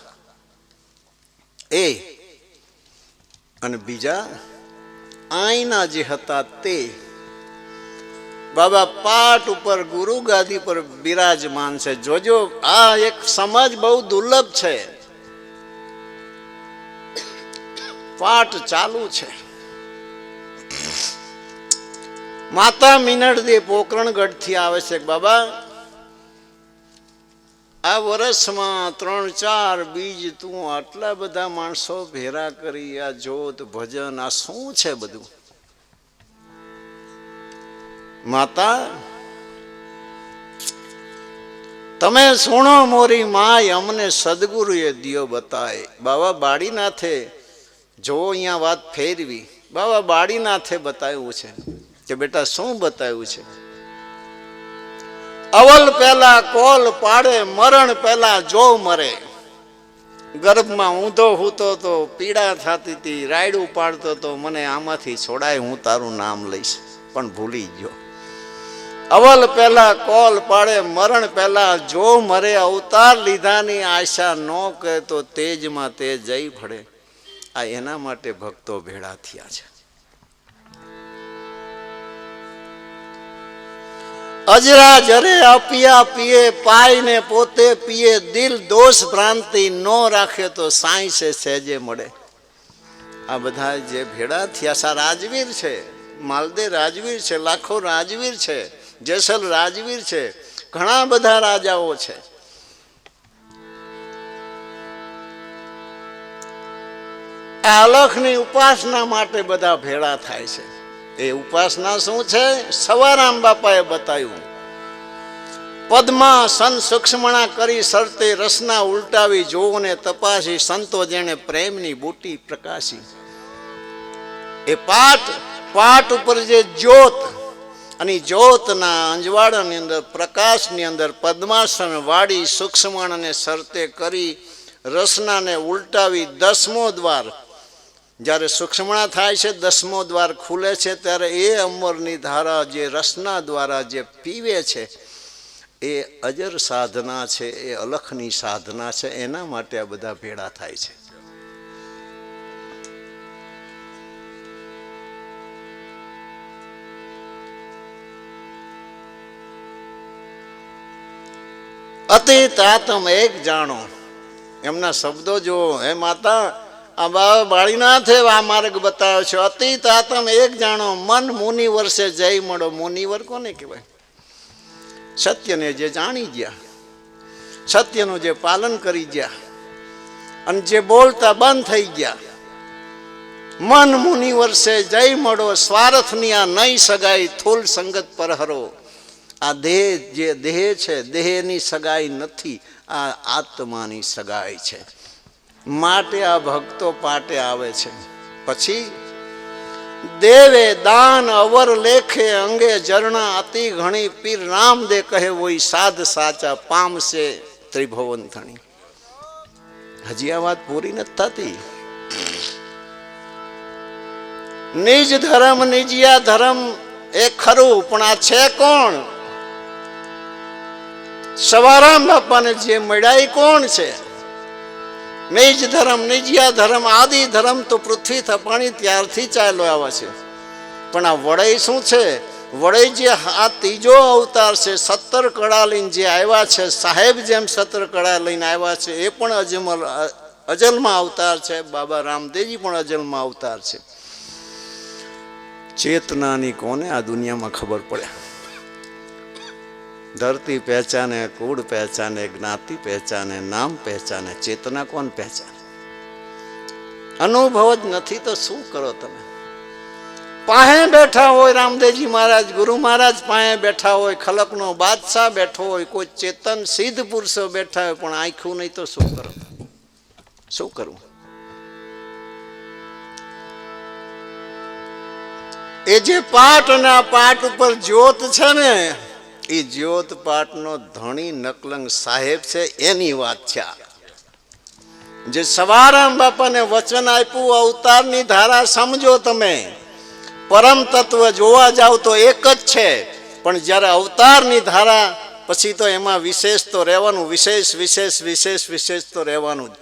અને બીજા આઈના જે હતા તે બાબા પાટ ઉપર ગુરુ ગાદી પર બિરાજમાન છે. જોજો, આ એક સમજ બહુ દુર્લભ છે. પાઠ ચાલુ છે. માતા મીનળદે પોકરણગઢ થી આવે છે. બાબા, આ વર્ષમાં 3-4 બીજ તું આટલા બધા માણસો ભેરા કરી, આ જોત ભજન, આ શું છે બધું? માતા તમે સુણો મોરી માય, અમને સદગુરુએ દિયો બતાય. બાબા બાળીનાથે જો અહીંયા વાત ફેરવી. બાબા બાળીનાથે બતાવ્યું છે કે બેટા શું બતાવ્યું છે? અવલ પહેલા કોલ પાડે, મરણ પહેલા જો મરે. ગર્ભમાં ઊંધો હૂતો તો પીડા થતી હતી, રાયડું પાડતો તો મને આમાંથી છોડાય, હું તારું નામ લઈશ, પણ ભૂલી ગયો. અવલ પહેલા કોલ પાડે, મરણ પહેલા જો મરે. અવતાર લીધાની આશા ન કહે તો તેજમાં તે જઈ ભળે. આ એના માટે ભક્તો ભેળા થયા છે. અજરા જરે અપિયા પીએ, પાઈને પોતે પીએ. દિલ દોષ ભ્રાંતિ નો રાખે તો સાંઈ સે સહેજે મળે. આ બધા જે ભેળા થયા સા રાજવીર છે. માલદે રાજવીર છે, લાખો રાજવીર છે, જેસલ રાજવીર છે, ઘણા બધા રાજાઓ છે. આ અલખની ઉપાસના માટે બધા ભેળા થાય છે. એ ઉપાસના શું છે? સવારામ બાપાએ બતાવ્યું. પદમાં સન સૂક્ષ્મણા કરી, શરતે રસના ઉલટાવી. જોવને તપાસી, સંતો જેણે પ્રેમની બુટી પ્રકાશી. એ પાટ ઉપર જે જ્યોત, અને જ્યોતના અંજવાળાની અંદર, પ્રકાશની અંદર પદ્માસન વાળી, સૂક્ષ્મણાને શરતે કરી, રસનાને ઉલટાવી. 10મો દ્વાર જ્યારે સૂક્ષ્મણા થાય છે, 10મો દ્વાર ખુલે છે, ત્યારે એ અમરની ધારા જે રસના દ્વારા જે પીવે છે એ અજર સાધના છે, એ અલખની સાધના છે. એના માટે આ બધા ભેળા થાય છે. અતીત આત્મ એક જાણો. એમના શબ્દો જો, હે માતા, આ બાબા બાળીનાથે આ માર્ગ બતાવ્યો છે. અતીત આત્મ એક જાણો, મન મુનિવર સે જય મળો. મુનિવર કોને કહેવાય? સત્યને જે જાણી ગયા, સત્યનું જે પાલન કરી ગયા અને જે બોલતા બંધ થઈ ગયા, મન મુનિવર્ષે જય મળો સ્વાર્થની આ નહીં સગાઈ થૂલ સંગત પરહરો. આ દેહ જે દેહ છે, દેહની સગાઈ નથી, આ આત્માની સગાઈ છે. માટે આ ભક્તો પાટે આવે છે. પછી દેવે દાન અવર લેખે અંગે જરણા અતિ ઘણી પીર રામ દે કહે વોઈ સાધ સાચા પામશે ત્રિભુવન ધણી. હજી આ વાત પૂરી નથી થતી. નિજ ધર્મ નિજિયા ધર્મ એ ખરું, પણ આ છે કોણ? સવારામ બાપાને જે મળ્યા કોણ છે? નિજ ધર્મ નિજિયા ધર્મ આદિ ધર્મ તો પૃથ્વી થપાણી ત્યારથી ચાલ્યો આવે છે. પણ આ વડઈ શું છે? વડઈ જે આ ત્રીજો અવતાર છે, 17 કળા લઈને જે આવ્યા છે, સાહેબ જેમ 17 કળા લઈને આવ્યા છે, એ પણ અજલમાં અવતાર છે. બાબા રામદેવજી પણ અજલમાં અવતાર છે. ચેતનાની કોને આ દુનિયામાં ખબર પડે? ધરતી પહેચાને, કુળ પહેચાને, જ્ઞાતિ પહેચાને, નામ પહેચાને, ચેતના કોણ પહેચાને? અનુભવ જ નથી તો શું કરો તમે? પાસે બેઠા હોય રામદેવજી મહારાજ, ગુરુ મહારાજ પાસે બેઠા હોય, ખલકનો બાદશાહ બેઠો હોય, કોઈ ચેતન સિદ્ધ પુરુષો બેઠા હોય, પણ આંખું નહીં તો શું કરો? શું કરવું? એ જે પાટ અને આ પાટ ઉપર જ્યોત છે ને, એ જ્યોત પાટનો ધણી નકલંગ સાહેબ છે, એની વાત છે. જે સવારામ બાપાને વચન આપ્યું, અવતારની ધારા સમજો તમે. પરમ તત્વ જોવા જાવ તો એક જ છે, પણ જ્યારે અવતારની ધારા પછી તો એમાં વિશેષ તો રહેવાનું, વિશેષ વિશેષ વિશેષ વિશેષ તો રહેવાનું જ.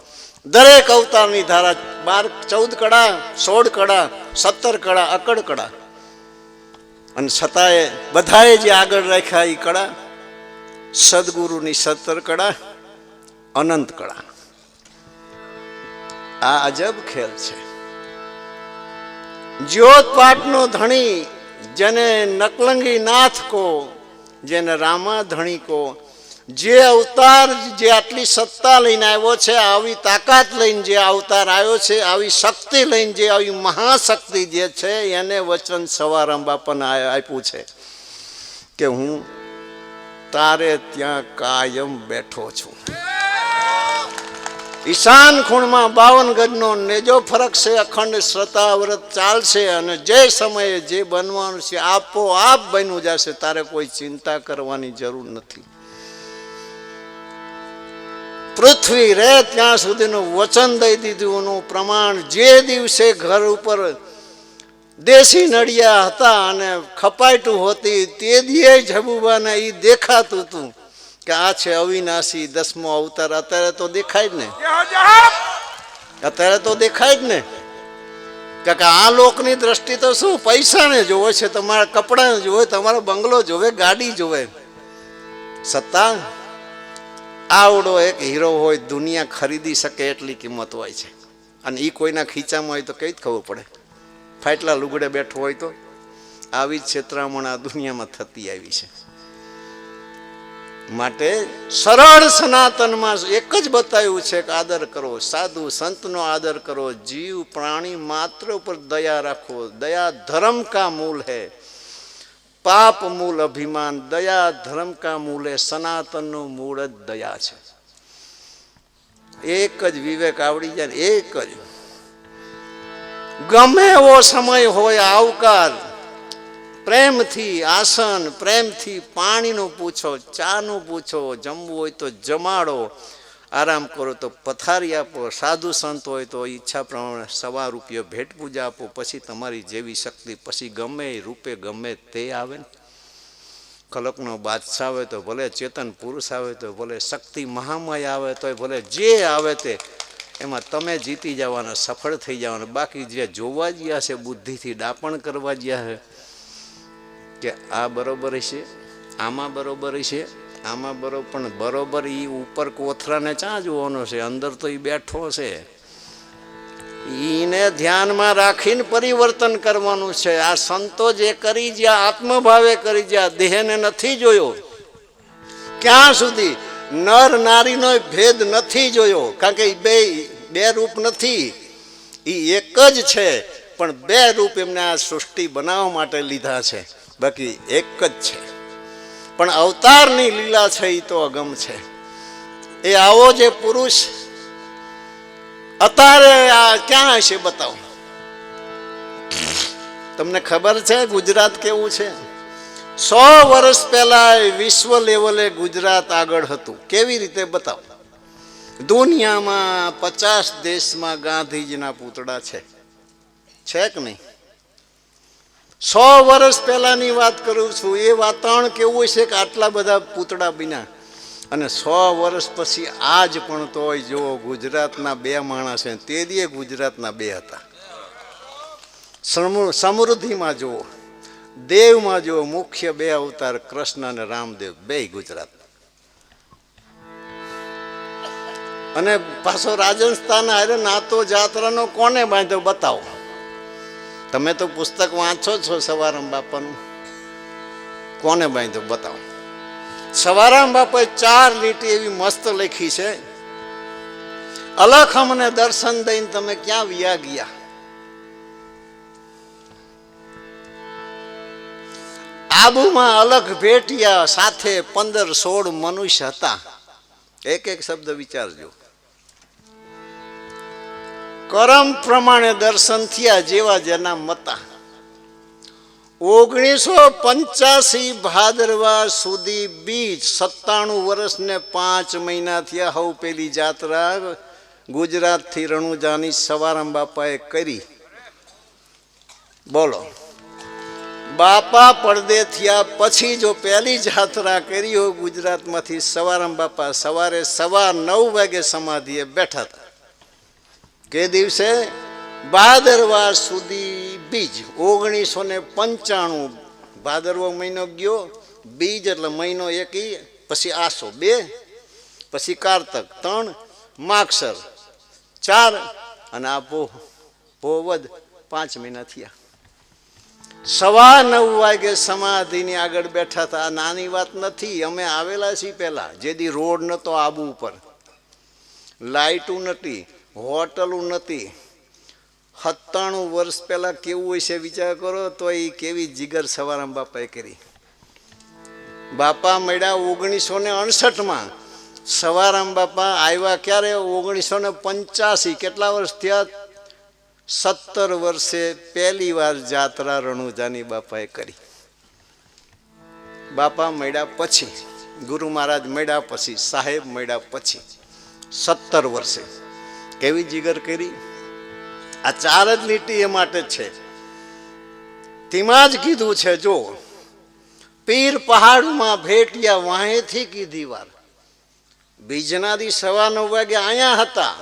દરેક અવતારની ધારા 14 કળા, 16 કળા, 17 કળા, અકડ કળા, અને છતાંય બધાએ જે આગળ રાખ્યા એ કળા, સદગુરુની 17 કળા, અનંત કળા. આ અજબ ખેલ છે. જ્યોત પાટનો ધણી, જેને નકલંગી નાથ કો, જેને રામા ધણી કો, જે અવતાર, જે આટલી સત્તા લઈને આવ્યો છે, આવી તાકાત લઈને જે અવતાર આવ્યો છે, આવી શક્તિ લઈને જે આવી મહાશક્તિ જે છે, એને વચન સવારામ બાપાને આપ્યું છે કે હું તારે ત્યાં કાયમ બેઠો છું. ઈશાન ખૂણમાં 52 ગજનો નેજો ફરક છે, અખંડ શ્રદ્ધા વ્રત ચાલશે, અને જે સમયે જે બનવાનું છે આપોઆપ બન્યું જશે. તારે કોઈ ચિંતા કરવાની જરૂર નથી. પૃથ્વી રે ત્યાં સુધીનું વચન દઈ દીધું. એનું પ્રમાણ જે દિવસે ઘર ઉપર દેશી નડિયા હતા અને ખપાટું હોતી, તે દીએ જબુબાને એ દેખાતું હતું કે આ છે અવિનાશી 10મો અવતાર. અત્યારે તો દેખાય જ ને, અત્યારે તો દેખાય જ ને. કે આ લોકની દ્રષ્ટિ તો શું, પૈસાને જોવે છે, તમારા કપડાને જોવે, તમારો બંગલો જોવે, ગાડી જોવે. સત્તા આવડો એક હીરો હોય, દુનિયા ખરીદી શકે એટલી કિંમત હોય છે, અને એ કોઈના ખીચામાં હોય તો કઈ જ ખબર પડે? ફાટલા લુગડે બેઠો હોય તો. આવી જ છેતરામણ આ દુનિયામાં થતી આવી છે. માટે સરળ સનાતનમાં એક જ બતાવ્યું છે કે આદર કરો, સાધુ સંતનો આદર કરો, જીવ પ્રાણી માત્ર ઉપર દયા રાખો. દયા ધર્મ કા મૂલ હૈ, પાપ મૂલ અભિમાન. દયા ધર્મ કા મૂલ હૈ. સનાતનનું મૂળ જ દયા છે. એક જ વિવેક આવડી જાય, એક જ. ગમે એવો સમય હોય, આવકાર પ્રેમથી આસન, પ્રેમથી પાણીનું પૂછો, ચાનું પૂછો, જમવું હોય તો જમાડો, આરામ કરો તો પથારી આપો, સાધુ સંત હોય તો ઈચ્છા પ્રમાણે 1.25 રૂપિયા ભેટ પૂજા આપો. પછી તમારી જેવી શક્તિ, પછી ગમે એ રૂપે ગમે તે આવે ને. કલકનો બાદશાહ આવે તો ભલે, ચેતન પુરુષ આવે તો ભલે, શક્તિ મહામાય આવે તો ભલે, જે આવે તે એમાં તમે જીતી જવાના, સફળ થઈ જવાના. બાકી જે જોવા ગયા છે, બુદ્ધિથી ડાપણ કરવા ગયા છે કે આ બરોબર છે, આમાં બરોબર છે, આમાં બરોબર, પણ બરોબર એ ઉપર કોથરાને ક્યાં જોવાનો છે? અંદર તો એ બેઠો છે. એને ધ્યાનમાં રાખીને પરિવર્તન કરવાનું છે. આ સંતો જે કરી જ્યાં આત્મભાવે કરી જ્યાં, દેહને નથી જોયો. ક્યાં સુધી નર નારીનો ભેદ નથી જોયો, કારણ કે બે રૂપ નથી, એ એક જ છે, પણ બે રૂપ એમને આ સૃષ્ટિ બનાવવા માટે લીધા છે, બાકી એક જ છે. પણ અવતારની લીલા છે એ તો અગમ છે. એ આવો જે પુરુષ અત્યારે આ ક્યાં હશે બતાવો. તમને ખબર છે ગુજરાત કેવું છે? 100 વર્ષ પહેલા વિશ્વ લેવલે ગુજરાત આગળ હતું. કેવી રીતે બતાવો? દુનિયામાં 50 દેશમાં ગાંધીજીના પૂતળા છે કે નહીં? 100 વર્ષ પહેલાની વાત કરું છું. એ વાતાવરણ કેવું છે કે આટલા બધા પૂતળા બન્યા, અને 100 વર્ષ પછી આજ પણ તોય જો ગુજરાતના 2 માણસ છે, તે દીએ ગુજરાતના 2 હતા. સમૃદ્ધિમાં જુઓ, દેવમાં જુઓ, મુખ્ય 2 અવતાર કૃષ્ણ અને રામદેવ, 2 ગુજરાત. અને પાછો રાજસ્થાન હારે નાતો જાત્રાનો કોને બાંધ્યો બતાવો. તમે તો પુસ્તક વાંચો છો સવારામ બાપાનું, કોને બાંધ્યો બતાવો. સવારામ બાપાએ 4 લીટી એવી મસ્ત લખી છે, અલખ અમને દર્શન દઈને તમે ક્યાં વિયા ગયા. આબુમાં અલખ ભેટિયા, સાથે 15-16 મનુષ્ય હતા. એક શબ્દ વિચારજો. કરમ પ્રમાણે દર્શન થયા, જેવા જેના મતા. 1985 ભાદરવા સુધી બીજ, 97 વર્ષ ને 5 મહિના થયા. હવ પેલી જાત્રા ગુજરાતથી રણુજાની સવારામ બાપાએ કરી. બોલો, બાપા પડદે થયા પછી જો પહેલી જાત્રા કરી હોય ગુજરાતમાંથી, સવારામ બાપા સવારે 9:15 વાગે સમાધિએ બેઠા હતા. કે દિવસે? ભાદરવા સુધી બીજ. 1995 ભાદરવો મહિનો ગયો, બીજ એટલે મહિનો 1, પછી આસો 2, પછી કારતક 3, માગસર 4, અને આ પોવદ 5 મહિના થયા. 9:15 વાગે સમાધિની આગળ બેઠા હતા. આ નાની વાત નથી. અમે આવેલા છીએ પહેલા, જેથી રોડ નતો આબુ ઉપર, લાઇટું નથી, હોટલું નથી. 97 વર્ષ પહેલા કેવું હોય છે વિચાર કરો. તો એ કેવી જીગર સવારામ બાપાએ કરી. બાપા મળ્યા 1968માં. સવારામ બાપા આવ્યા ક્યારે? 1985. કેટલા વર્ષ થયા? 17 વર્ષે પહેલી વાર જાત્રા રણુજાની બાપાએ કરી. બાપા મળ્યા પછી, ગુરુ મહારાજ મળ્યા પછી, સાહેબ મળ્યા પછી 17 વર્ષે કેવી જીગર કરી. આ 4 જ લીટી એ માટે છે. તેમાં જ કીધું છે, જો પીર પહાડમાં ભેટિયા, વાહેથી કીધી વાર. બીજના દી 9:15 વાગે અહીંયા હતા.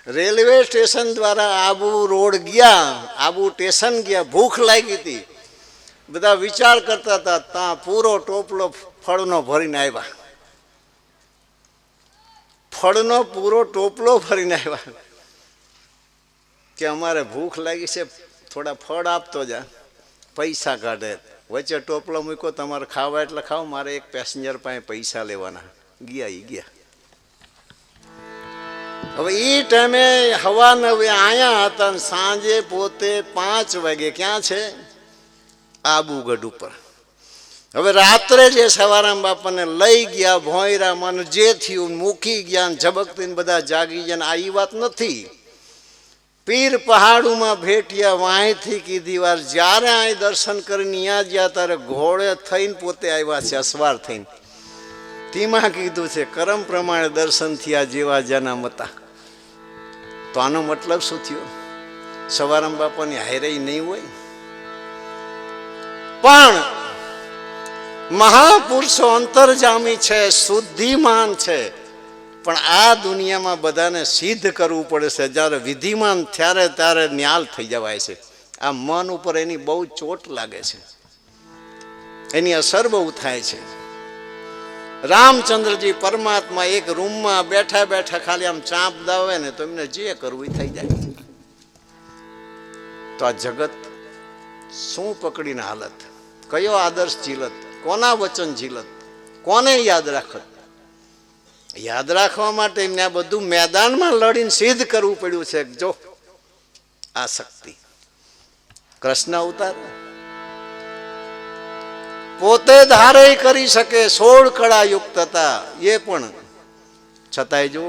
રેલવે સ્ટેશન દ્વારા આબુ રોડ ગયા, આબુ સ્ટેશન ગયા. ભૂખ લાગી હતી. બધા વિચાર કરતા હતા. ત્યાં પૂરો ટોપલો ફળનો ભરીને આવ્યા. ફળનો પૂરો ટોપલો ભરીને આવ્યા કે અમારે ભૂખ લાગી છે, થોડા ફળ આપતો જા. પૈસા કાઢે, વચ્ચે ટોપલો મૂક્યો, તમારે ખાવા એટલે ખાવ, મારે એક પેસેન્જર પાસે પૈસા લેવાના. ગયા. હવે એ ટાઈમે 9:15 અહીંયા હતા. સાંજે પોતે 5 વાગે ક્યાં છે? આબુગઢ ઉપર. હવે રાત્રે જે સવારામ બાપાને લઈ ગયા ભોંયરામાં, જે થયું મૂકી ગયા, ઝબકતીને બધા જાગી ગયા. આ એ વાત નથી. પીર પહાડુમાં ભેટિયા, વાંયથી કીધી વાર. જ્યારે અહીં દર્શન કરીને ત્યાં ગયા ત્યારે ઘોડે થઈને પોતે આવ્યા છે, અસવાર થઈને. તેમાં કીધું છે કરમ પ્રમાણે દર્શન થયા, જેવા જેના મતા. તો આનો મતલબ શું થયો? સવારામ બાપાની હાયરાઈ નહીં હોય. પણ મહાપુરુષો અંતર્જામી છે, શુદ્ધિમાન છે. પણ આ દુનિયામાં બધાને સિદ્ધ કરવું પડે છે. જ્યારે વિધિમાન ત્યારે ન્યાલ થઈ જવાય છે. આ મન ઉપર એની બહુ ચોટ લાગે છે, એની અસર બહુ થાય છે. રામચંદ્રજી પરમાત્મા એક રૂમમાં બેઠા બેઠા ખાલી આમ ચાંપ દાવે ને તો એમને જે કરવું એ થઈ જાય. તો આ જગત શું પકડીને હાલત? કયો આદર્શ ઝીલત? કોના વચન ઝીલત? કોને યાદ રાખત? યાદ રાખવા માટે એમને આ બધું મેદાનમાં લડીને સિદ્ધ કરવું પડ્યું છે. જો આ શક્તિ કૃષ્ણ અવતાર પોતે ધારે કરી શકે, 16 કળા યુક્ત હતા એ પણ, છતાંય જો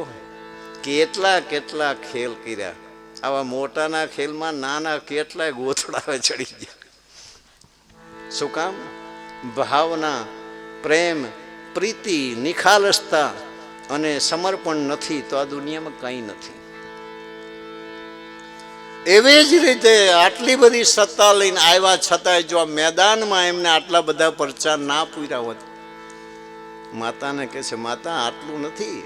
કેટલા કેટલા ખેલ કર્યા. આવા મોટાના ખેલમાં નાના કેટલાય ગોથડાવે ચડી ગયા. શું કામ? ભાવના, પ્રેમ, પ્રીતિ, નિખાલસતા અને સમર્પણ નથી તો આ દુનિયામાં કંઈ નથી. એવી જ રીતે આટલી બધી સત્તા લઈને આવ્યા છતાંય જો આ મેદાનમાં એમને આટલા બધા પરચા ના પૂર્યા હોત, માતાને કહે છે માતા આટલું નથી,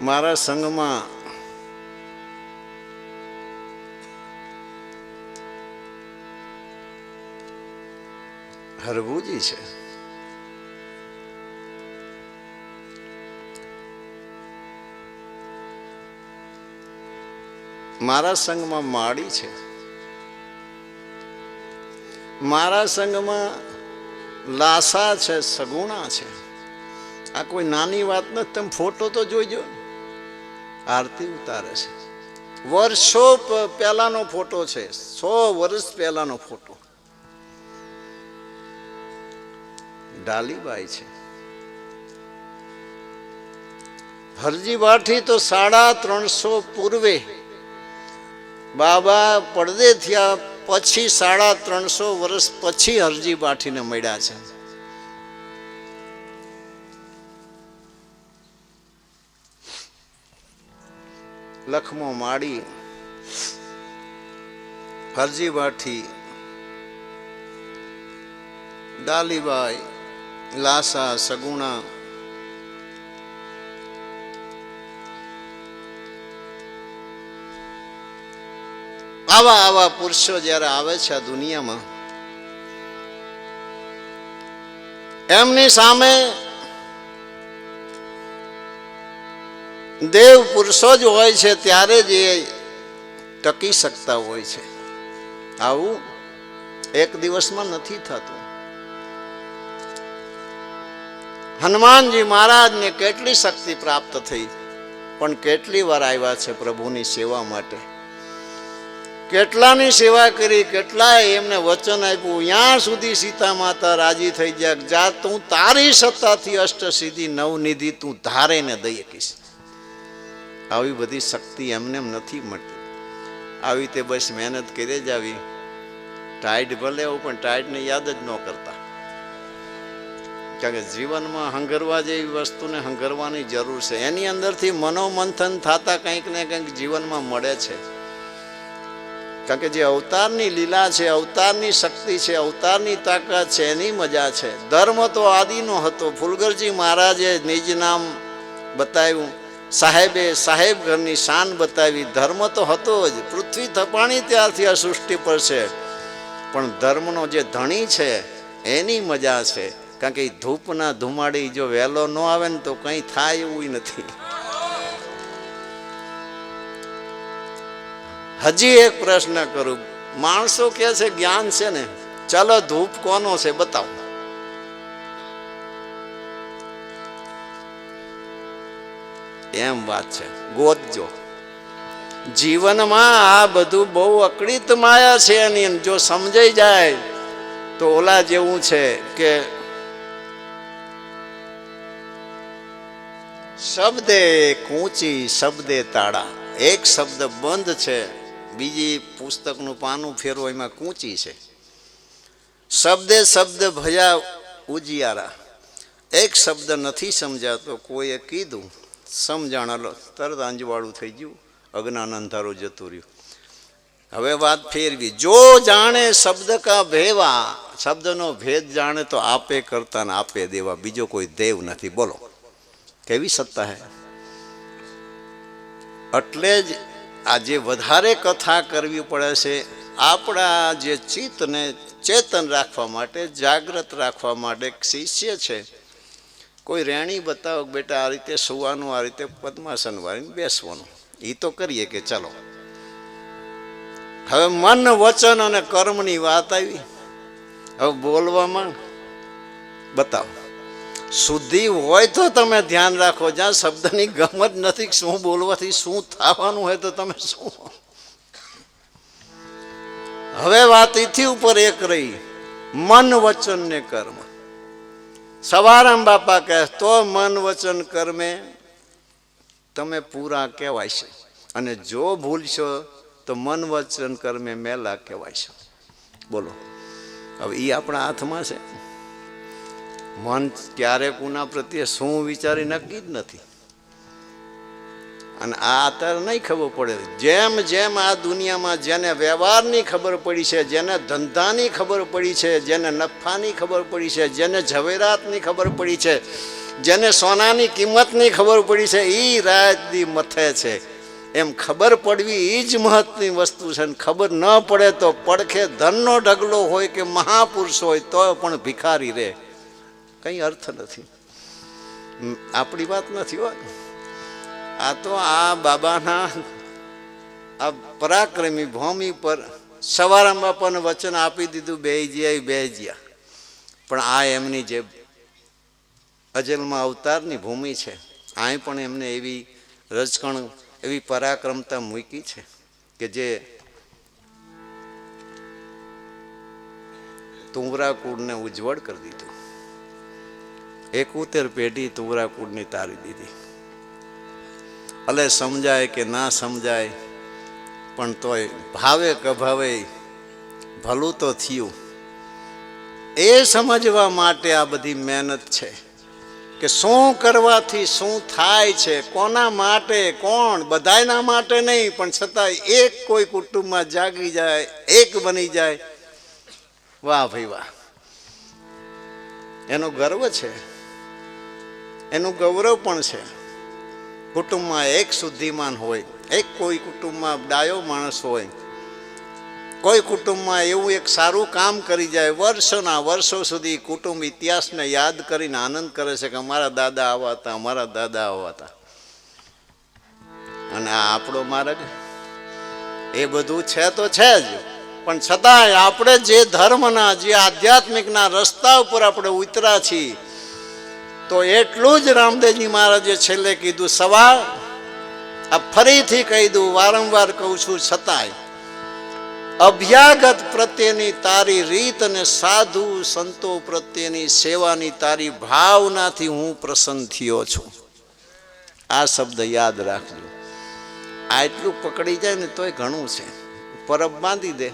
મારા સંગમાં હરભુજી છે, મારા સંગમાં માળી છે, મારા સંગમાં લાસા છે, સગુણા છે. આ કોઈ નાની વાત નથી. તમે ફોટો તો જોઈજો, આરતી ઉતારે છે. વર્ષો પહેલાનો ફોટો છે, 100 વર્ષ પહેલાનો ફોટો. ડાલીબાઈ છે. હરજી બાઠી તો 350 પૂર્વે બાબા પડદે થયા પછી 350 વર્ષ પછી હરજી બાઠીને મળ્યા છે. લખમો માળી, હરજી બાઠી, ડાલીબાઈ, લાસા, સગુણા, આવા આવા પુરુષો જ્યારે આવે છે આ દુનિયામાં, એમની સામે દેવ પુરુષો જ હોય છે ત્યારે જ એ ટકી શકતા હોય છે. આવું એક દિવસમાં નથી થતું. હનુમાનજી મહારાજને કેટલી શક્તિ પ્રાપ્ત થઈ, પણ કેટલી વાર આવ્યા છે પ્રભુની સેવા માટે, કેટલાની સેવા કરી, કેટલાય એમને વચન આપ્યું. ત્યાં સુધી સીતા માતા રાજી થઈ જાય, જા તું તારી સત્તાથી અષ્ટસિદ્ધિ નવનિધિ તું ધારે ને દઈ શકીશ. આવી બધી શક્તિ એમને એમ નથી મળતી. આવી રીતે બસ મહેનત કરી જ આવી. ટાઈટ ભલે એવું, પણ ટાઈટને યાદ જ ન કરતા. કારણ કે જીવનમાં હંગરવા જેવી વસ્તુને હંગરવાની જરૂર છે. એની અંદરથી મનોમંથન થતા કંઈક ને કંઈક જીવનમાં મળે છે. કારણ કે જે અવતારની લીલા છે, અવતારની શક્તિ છે, અવતારની તાકાત છે, એની મજા છે. ધર્મ તો આદિનો હતો. ફુલગરજી મહારાજે નિજ નામ બતાવ્યું, સાહેબે સાહેબ ઘરની શાન બતાવી. ધર્મ તો હતો જ, પૃથ્વી થપાણી ત્યારથી આ સૃષ્ટિ પર છે. પણ ધર્મનો જે ધણી છે એની મજા છે. કારણ કે ધૂપના ધુમાડી જો વહેલો ન આવે ને તો કંઈ થાય એવું નથી. હજી એક પ્રશ્ન કરું. માણસો કહે છે જ્ઞાન છે ને, ચાલો ધૂપ કોનો છે બતાવો. એમ વાત છે, ગોતજો. જીવનમાં આ બધું બહુ અકળિત માયા છે એની. જો સમજાઈ જાય તો ઓલા જેવું છે કે શબ્દે કૂંચી શબ્દે તાળા. એક શબ્દ બંધ છે, બીજી પુસ્તકનું પાનું ફેરવો એમાં કૂંચી છે. શબ્દે શબ્દ ભયા ઉજિયારા. એક શબ્દ નથી સમજાતો, કોઈએ કીધું, સમજાણો તરત અંજવાળું થઈ ગયું, અજ્ઞાન અંધારું જતું રહ્યું. હવે વાત ફેરવી. જો જાણે શબ્દ કા ભેવા. શબ્દનો ભેદ જાણે તો આપે કરતા ને આપે દેવા, બીજો કોઈ દેવ નથી. બોલો કેવી સત્તા હે. એટલે જ આજે વધારે કથા કરવી પડે છે. આપણા જે ચિત્તને ચેતન રાખવા માટે, જાગ્રત રાખવા માટે શિષ્ય છે. કોઈ રેણી બતાવો બેટા આ રીતે સુવાનું, આ રીતે પદ્માસન વાળીને બેસવાનું, એ તો કરીએ કે ચાલો. હવે મન, વચન અને કર્મની વાત આવી. હવે બોલવામાં બતાવો. શુદ્ધિ હોય તો તમે ધ્યાન રાખો. જ્યાં શબ્દની ગમત નથી, શું બોલવાથી શું થવાનું હોય તો તમે શું. હવે વાત એથી ઉપર એક રહી, મન વચન ને કર્મ. સવારામ બાપા કહે તો મન વચન કર્મે તમે પૂરા કહેવાય છે, અને જો ભૂલશો તો મન વચન કર્મે મેલા કહેવાય છે. બોલો, હવે એ આપણા હાથમાં છે. મન ક્યારે કોના પ્રત્યે શું વિચારી નક્કી જ નથી. અને આ અત્યારે નહીં ખબર પડે. જેમ જેમ આ દુનિયામાં જેને વ્યવહારની ખબર પડી છે, જેને ધંધાની ખબર પડી છે, જેને નફાની ખબર પડી છે, જેને ઝવેરાતની ખબર પડી છે, જેને સોનાની કિંમતની ખબર પડી છે, એ રાતની મથે છે. એમ ખબર પડવી એ જ મહત્વની વસ્તુ છે. ખબર ન પડે તો પડખે ધનનો ઢગલો હોય કે મહાપુરુષ હોય તો પણ ભિખારી રહે. કંઈ અર્થ નથી. આપણી વાત નથી હોય. આ તો આ બાબાના આ પરાક્રમી ભૂમિ પર સવારામ બાપાને વચન આપી દીધું, બેહજ્યા. પણ આ એમની જે અજલમાં અવતારની ભૂમિ છે, અહીં પણ એમને એવી રજકણ, એવી પરાક્રમતા મૂકી છે કે જે તુંવરાકુળને ઉજ્જવળ કરી દીધું. 71 પેઢી તુંવરાકુળની તારી દીધી. ભલે સમજાય કે ના સમજાય, પણ તોય ભાવે કભાવે ભલું તો થયું. એ સમજવા માટે આ બધી મહેનત છે કે શું કરવાથી શું થાય છે, કોના માટે, કોણ. બધાયના માટે નહીં, પણ છતાં એક કોઈ કુટુંબમાં જાગી જાય, એક બની જાય. વાહ ભાઈ વાહ, એનો ગર્વ છે, એનું ગૌરવ પણ છે. કુટુંબમાં એક શુદ્ધિમાન હોય, એક કોઈ કુટુંબમાં ડાયો માણસ હોય, કોઈ કુટુંબમાં એવું એક સારું કામ કરી જાય. વર્ષોના વર્ષો સુધી કુટુંબ ઇતિહાસને યાદ કરીને આનંદ કરે છે કે અમારા દાદા આવા હતા, અમારા દાદા આવા હતા. અને આ આપણો માર્ગ એ બધું છે તો છે જ, પણ છતાંય આપણે જે ધર્મના, જે આધ્યાત્મિકના રસ્તા ઉપર આપણે ઉતરા છીએ, તો એટલું જ રામદેવજી મહારાજે છેલ્લે કીધું. સવાર આ ફરીથી કહી દઉં, વારંવાર કહું છું, છતાંય અભ્યાગત પ્રત્યેની તારી રીત અને સાધુ સંતો પ્રત્યેની સેવાની તારી ભાવનાથી હું પ્રસન્ન થયો છું. આ શબ્દ યાદ રાખજો. આટલું પકડી જાય ને તોય ઘણું છે. પરબ બાંધી દે,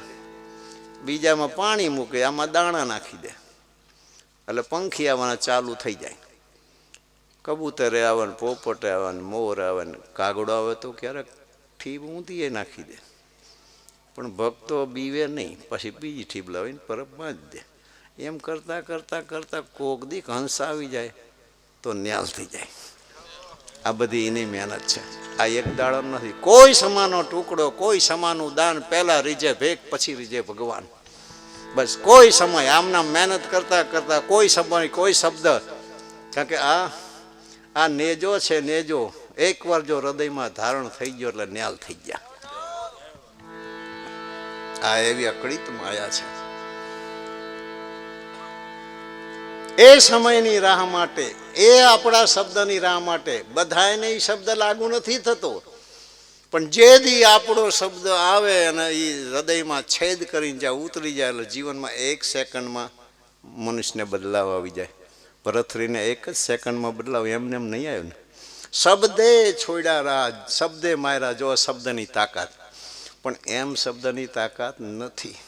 બીજામાં પાણી મૂકે, આમાં દાણા નાખી દે, એટલે પંખી આવવાના ચાલુ થઈ જાય. કબૂતરે આવે ને, પોપટે આવે ને, મોર આવે ને, કાગડો આવે તો ક્યારેક ઠીબ ઊંધી નાખી દે, પણ ભક્તો બીવે નહીં. પછી બીજી ઠીબ લાવીને પરબ બાંધી દે. એમ કરતાં કરતાં કરતાં કોક દીક હંસ આવી જાય તો ન્યાલ થઈ જાય. આ બધી એની મહેનત છે. આ એક દાડો નથી. કોઈ સમાનો ટુકડો, કોઈ સમાનું દાન, પહેલાં રીજે ભેગ, પછી રીજે ભગવાન. બસ કોઈ સમય આમના મહેનત કરતાં કરતાં કોઈ સમય, કોઈ શબ્દ. કારણ કે આ નેજો છે, નેજો એકવાર જો હૃદયમાં ધારણ થઈ ગયો એટલે ન્યાલ થઈ ગયા. આ એવી અકળિત માયા છે. એ સમયની રાહ માટે, એ આપણા શબ્દની રાહ માટે. બધાને એ શબ્દ લાગુ નથી થતો, પણ જે દી આપણો શબ્દ આવે અને એ હૃદયમાં છેદ કરીને જ્યાં ઉતરી જાય એટલે જીવનમાં 1 સેકન્ડમાં મનુષ્યને બદલાવ આવી જાય. ભરથરીને 1 જ સેકન્ડમાં બદલાવ એમને એમ નહીં આવ્યો ને. શબ્દે છોડ્યા રાજ, શબ્દે માર્યા. જો શબ્દની તાકાત, પણ એમ શબ્દની તાકાત નથી.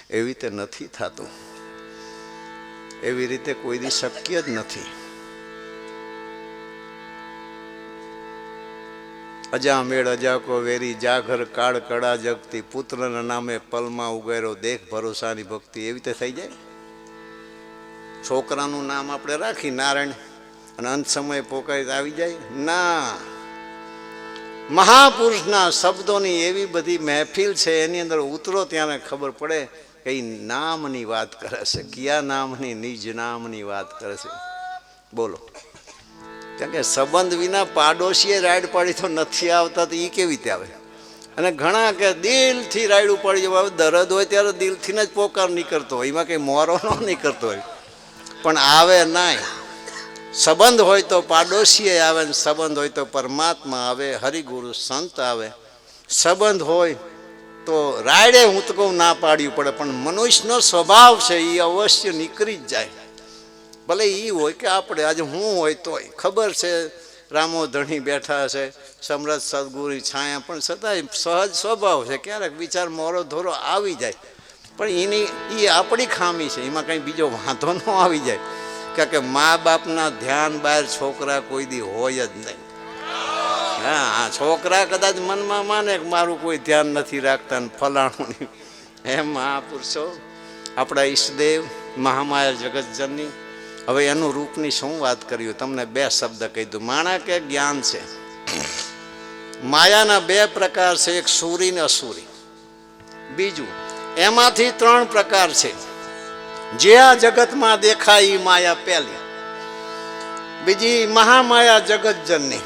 એવી રીતે નથી થતું, એવી રીતે કોઈ દી શક્ય જ નથી. અજામેળ અજાકો વેરી, જાઘર કાળ કડા જગતી, પુત્રના નામે પલમાં ઉગાર્યો, દેખ ભરોસાની ભક્તિ. એવી રીતે થઈ જાય. છોકરાનું નામ આપણે રાખી નારાયણ, અને અંત સમયે પોકારી આવી જાય ના. મહાપુરુષના શબ્દોની એવી બધી મહેફિલ છે, એની અંદર ઉતરો ત્યારે ખબર પડે કે એ નામની વાત કરે છે. કયા નામની? નિજ નામની વાત કરે છે. બોલો, કારણ કે સંબંધ વિના પાડોશીએ રાઈડ પાડી તો નથી આવતા, તો એ કેવી રીતે આવે? અને ઘણા કે દિલથી રાઈડ ઉપાડી જવા. દરદ હોય ત્યારે દિલથી જ પોકાર નીકળતો હોય, એમાં કંઈ મોરો ન નીકળતો હોય. પણ આવે નહીં. સંબંધ હોય તો પાડોશીએ આવે ને સંબંધ હોય તો પરમાત્મા આવે, હરિગુરુ સંત આવે. સંબંધ હોય તો રાયડે હું તો કહું ના પાડવું પડે, પણ મનુષ્યનો સ્વભાવ છે એ અવશ્ય નીકળી જ જાય. ભલે એ હોય કે આપણે આજે હું હોય તોય ખબર છે રામો ધણી બેઠા છે, સમરથ સદગુરુ છાયા, પણ છતાંય સહજ સ્વભાવ છે, ક્યારેક વિચાર મોરો ધોરો આવી જાય. પણ એ આપણી ખામી છે, એમાં કંઈ બીજો વાંધો ન આવી જાય. કારણ કે મા બાપના ધ્યાન બહાર છોકરા કોઈ દી હોય જ નહીં. હા, છોકરા કદાચ મનમાં માને કે મારું કોઈ ધ્યાન નથી રાખતા ને ફલાણું નહીં. એમ મહાપુરુષો આપણા ઈષ્ટદેવ મહામાયા જગતજનની. હવે એનું રૂપની શું વાત કર્યું, તમને બે શબ્દ કહી દઉં. માણા કે જ્ઞાન છે. માયાના બે પ્રકાર છે, એક સુરી ને અસુરી. બીજું એમાંથી ત્રણ પ્રકાર છે. જે આ જગતમાં દેખાય એ માયા પહેલી, બીજી મહામાયા જગતજનની,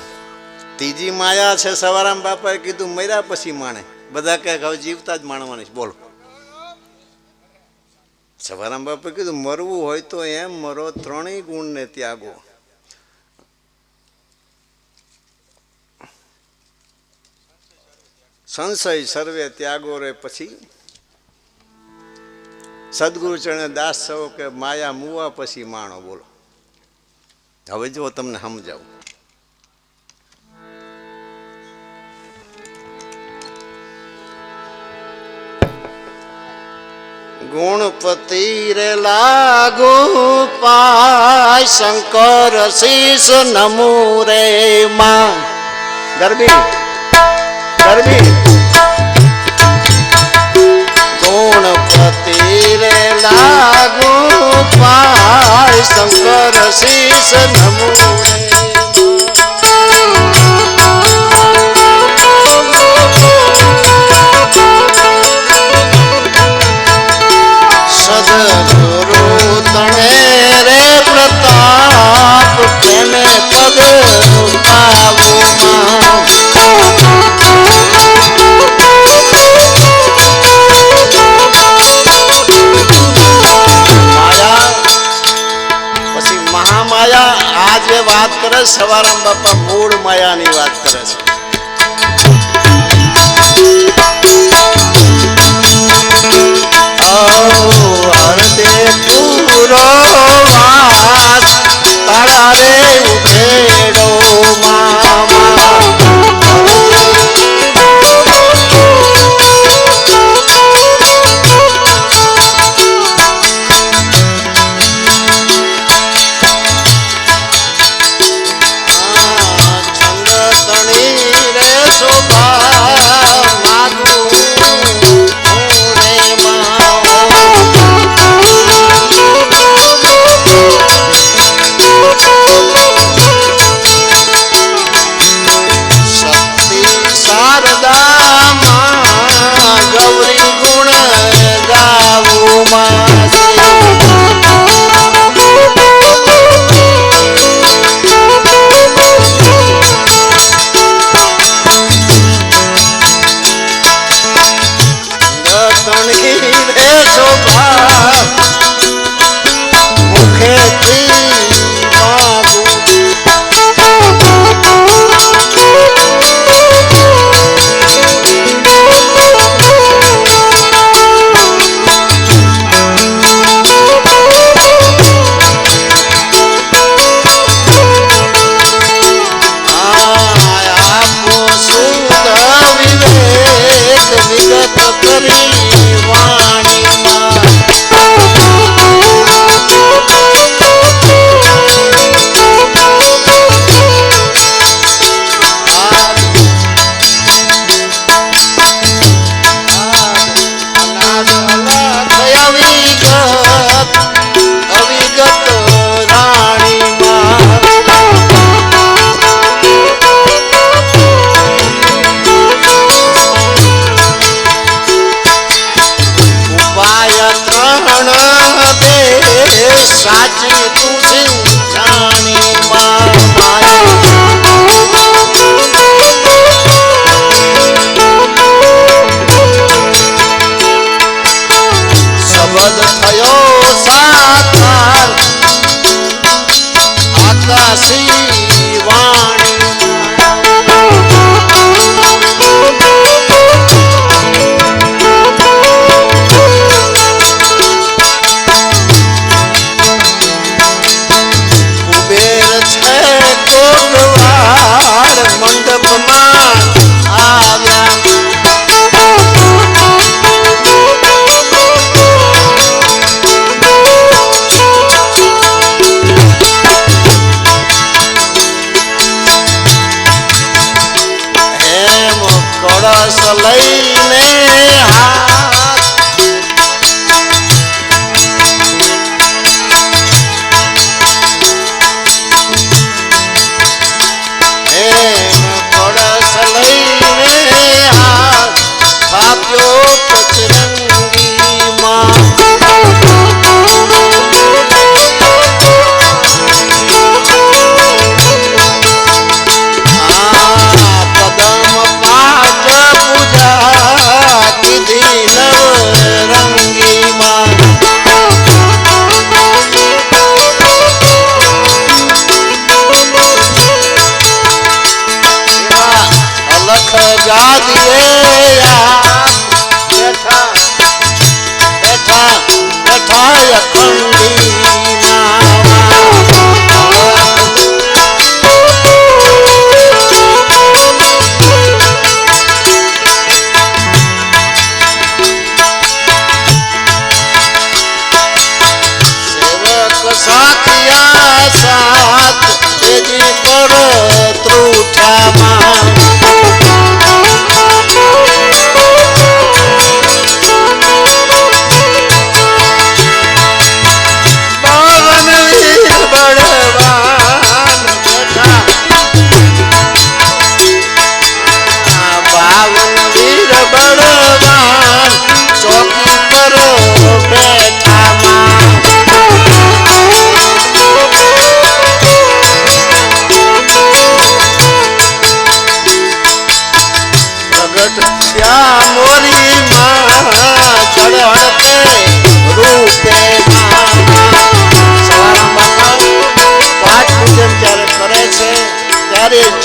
ત્રીજી માયા છે સવારામ બાપાએ કીધું મર્યા પછી માણે. બધા કહે હવે જીવતા જ માણવાની. બોલો, સવારામ બાપાએ કીધું મરવું હોય તો એમ મરો, ત્રણેય ગુણને ત્યાગો. સંશય સર્વે ત્યાગો રે પછી સદગુરુ ચરણે દાસ સૌ કે માયા મુવા પછી માણો. બોલો, હવે જો તમને સમજાવું. ગુણપતિ રે લાગુ પાય, શંકર શીશ નમુ રે માં. ગરબી ગરબી. ગુણપતિ રે લાગુ પાય, શંકર શીશ નમુ રે. સદગુરુ તણે રે પ્રતાપ, તેને પગ પાવું માં. વાત કરે સવારામ બાપા મૂળ માયાની વાત કરે છે. હરદે પૂરો વાસ, તારા રે ઉભેડો મામા. કળશ લઈને હાથ કળશ લઈને હાથ આપ્યો પચરંગી માં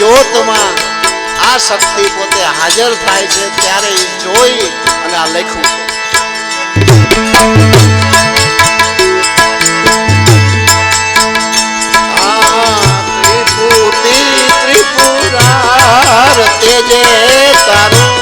જોતમાં આ શક્તિ પોતે હાજર થાય છે ત્યારે જોઈ અને આ લખ્યું ત્રિપુરાર તેજે તારું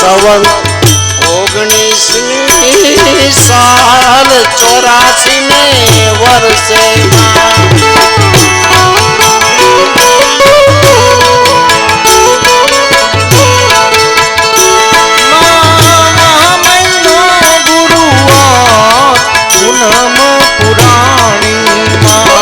સંવત 19 સાલ 84 ને વર્ષે પુરાણી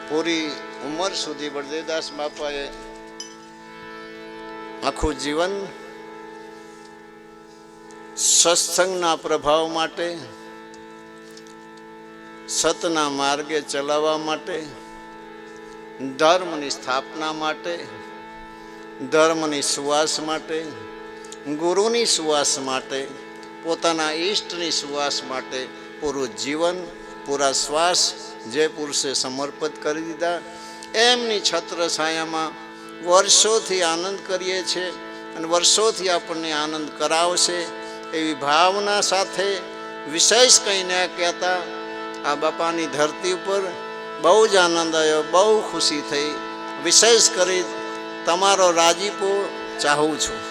પૂરી ઉંમર સુધી બળદેવદાસ બાપાએ આખું જીવન સત્સંગના પ્રભાવ માટે, સતના માર્ગે ચલાવવા માટે, ધર્મની સ્થાપના માટે, ધર્મની સુવાસ માટે, ગુરુની સુવાસ માટે, પોતાના ઈષ્ટની સુવાસ માટે પૂરું જીવન, પૂરા શ્વાસ જે પુરુષે સમર્પિત કરી દીધા, એમની છત્ર છાયામાં વર્ષોથી આનંદ કરીએ છીએ અને વર્ષોથી આપણને આનંદ કરાવશે એવી ભાવના સાથે વિશેષ કંઈ ન કહેતા આ બાપાની ધરતી ઉપર બહુ જ આનંદ આવ્યો, બહુ ખુશી થઈ. વિશેષ કરી તમારો રાજીપો ચાહું છું.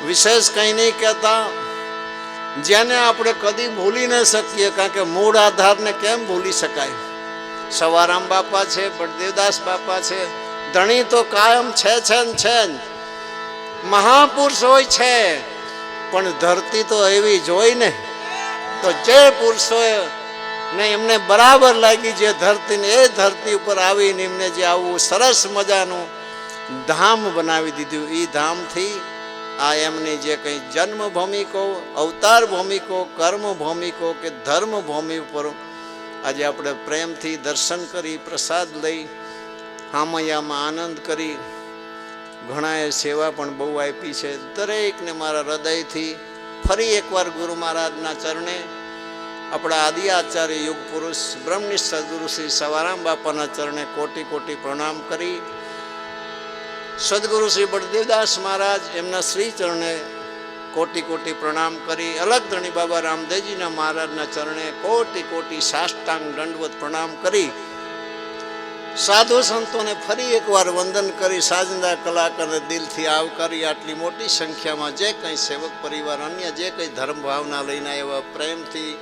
વિશેષ કંઈ નહીં કહેતા, જેને આપણે કદી ભૂલી ન શકીએ, કારણ કે મૂળ આધારને કેમ ભૂલી શકાય. સવારામ બાપા છે, બળદેવદાસ બાપા છે, ધણી તો કાયમ છે ને છે જ. મહાપુરુષ હોય છે, પણ ધરતી તો એવી જ હોય ને. તો જે પુરુષોએ ને એમને બરાબર લાગી જે ધરતીને, એ ધરતી ઉપર આવીને એમને જે આવું સરસ મજાનું ધામ બનાવી દીધું, એ ધામથી આ એમની જે કંઈ જન્મભૂમિ કહો, અવતાર ભૂમિ કહો, કર્મ ભૂમિ કહો કે ધર્મ ભૂમિ ઉપર આજે આપણે પ્રેમથી દર્શન કરી, પ્રસાદ લઈ, હામૈયામાં આનંદ કરી. ઘણાએ સેવા પણ બહુ આપી છે. દરેકને મારા હૃદયથી ફરી એકવાર ગુરુ મહારાજના ચરણે, આપણા આદિ આચાર્ય યુગ પુરુષ બ્રહ્મનિષ્ઠ સદગુરુ શ્રી સવારામ બાપાના ચરણે કોટી કોટી પ્રણામ કરી, સદગુરુ શ્રી બળદેવદાસ મહારાજ એમના શ્રી ચરણે કોટી કોટી પ્રણામ કરી, અલગ ધણી બાબા રામદેવજીના મહારાજના ચરણે કોટી કોટી સાષ્ટાંગ દંડવત પ્રણામ કરી, સાધુ સંતોને ફરી એકવાર વંદન કરી, સાજના કલાકારને દિલથી આવકારી. આટલી મોટી સંખ્યામાં જે કંઈ સેવક પરિવાર, અન્ય જે કંઈ ધર્મ ભાવના લઈને આવ્યા, પ્રેમથી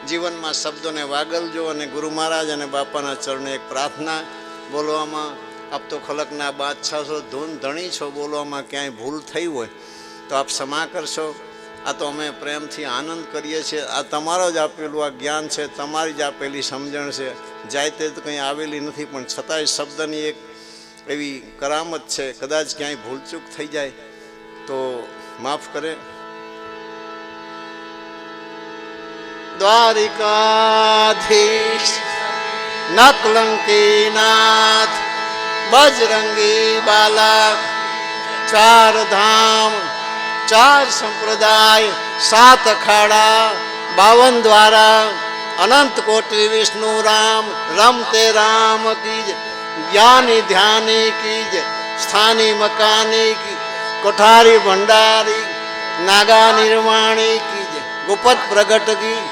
જીવનમાં શબ્દોને વાગલજો. અને ગુરુ મહારાજ અને બાપાના ચરણે એક પ્રાર્થના, બોલવામાં આપ તો ખલકના બાદશાહ છો, ધૂન ધણી છો, બોલવામાં ક્યાંય ભૂલ થઈ હોય તો આપ ક્ષમા કરશો. આ તો અમે પ્રેમથી આનંદ કરીએ છીએ. આ તમારો જ આપેલું આ જ્ઞાન છે, તમારી જ આપેલી સમજણ છે. જાય તે તો કંઈ આવેલી નથી, પણ છતાંય શબ્દની એક એવી કરામત છે. કદાચ ક્યાંય ભૂલચૂક થઈ જાય તો માફ કરે. દ્વારિકાધીશ નકલંકી નાથ બજરંગી બાલા, ચાર ધામ, ચાર સંપ્રદાય, 7 અખાડા, 52 દ્વારા, અનંત કોટી વિષ્ણુ રામ, રમતે રામ કી જય, જ્ઞાની ધ્યાની કી જય, સ્થાની મકાની કી, કોઠારી ભંડારી, નાગા નિર્માણી કી જય, ગુપત પ્રગટ કી,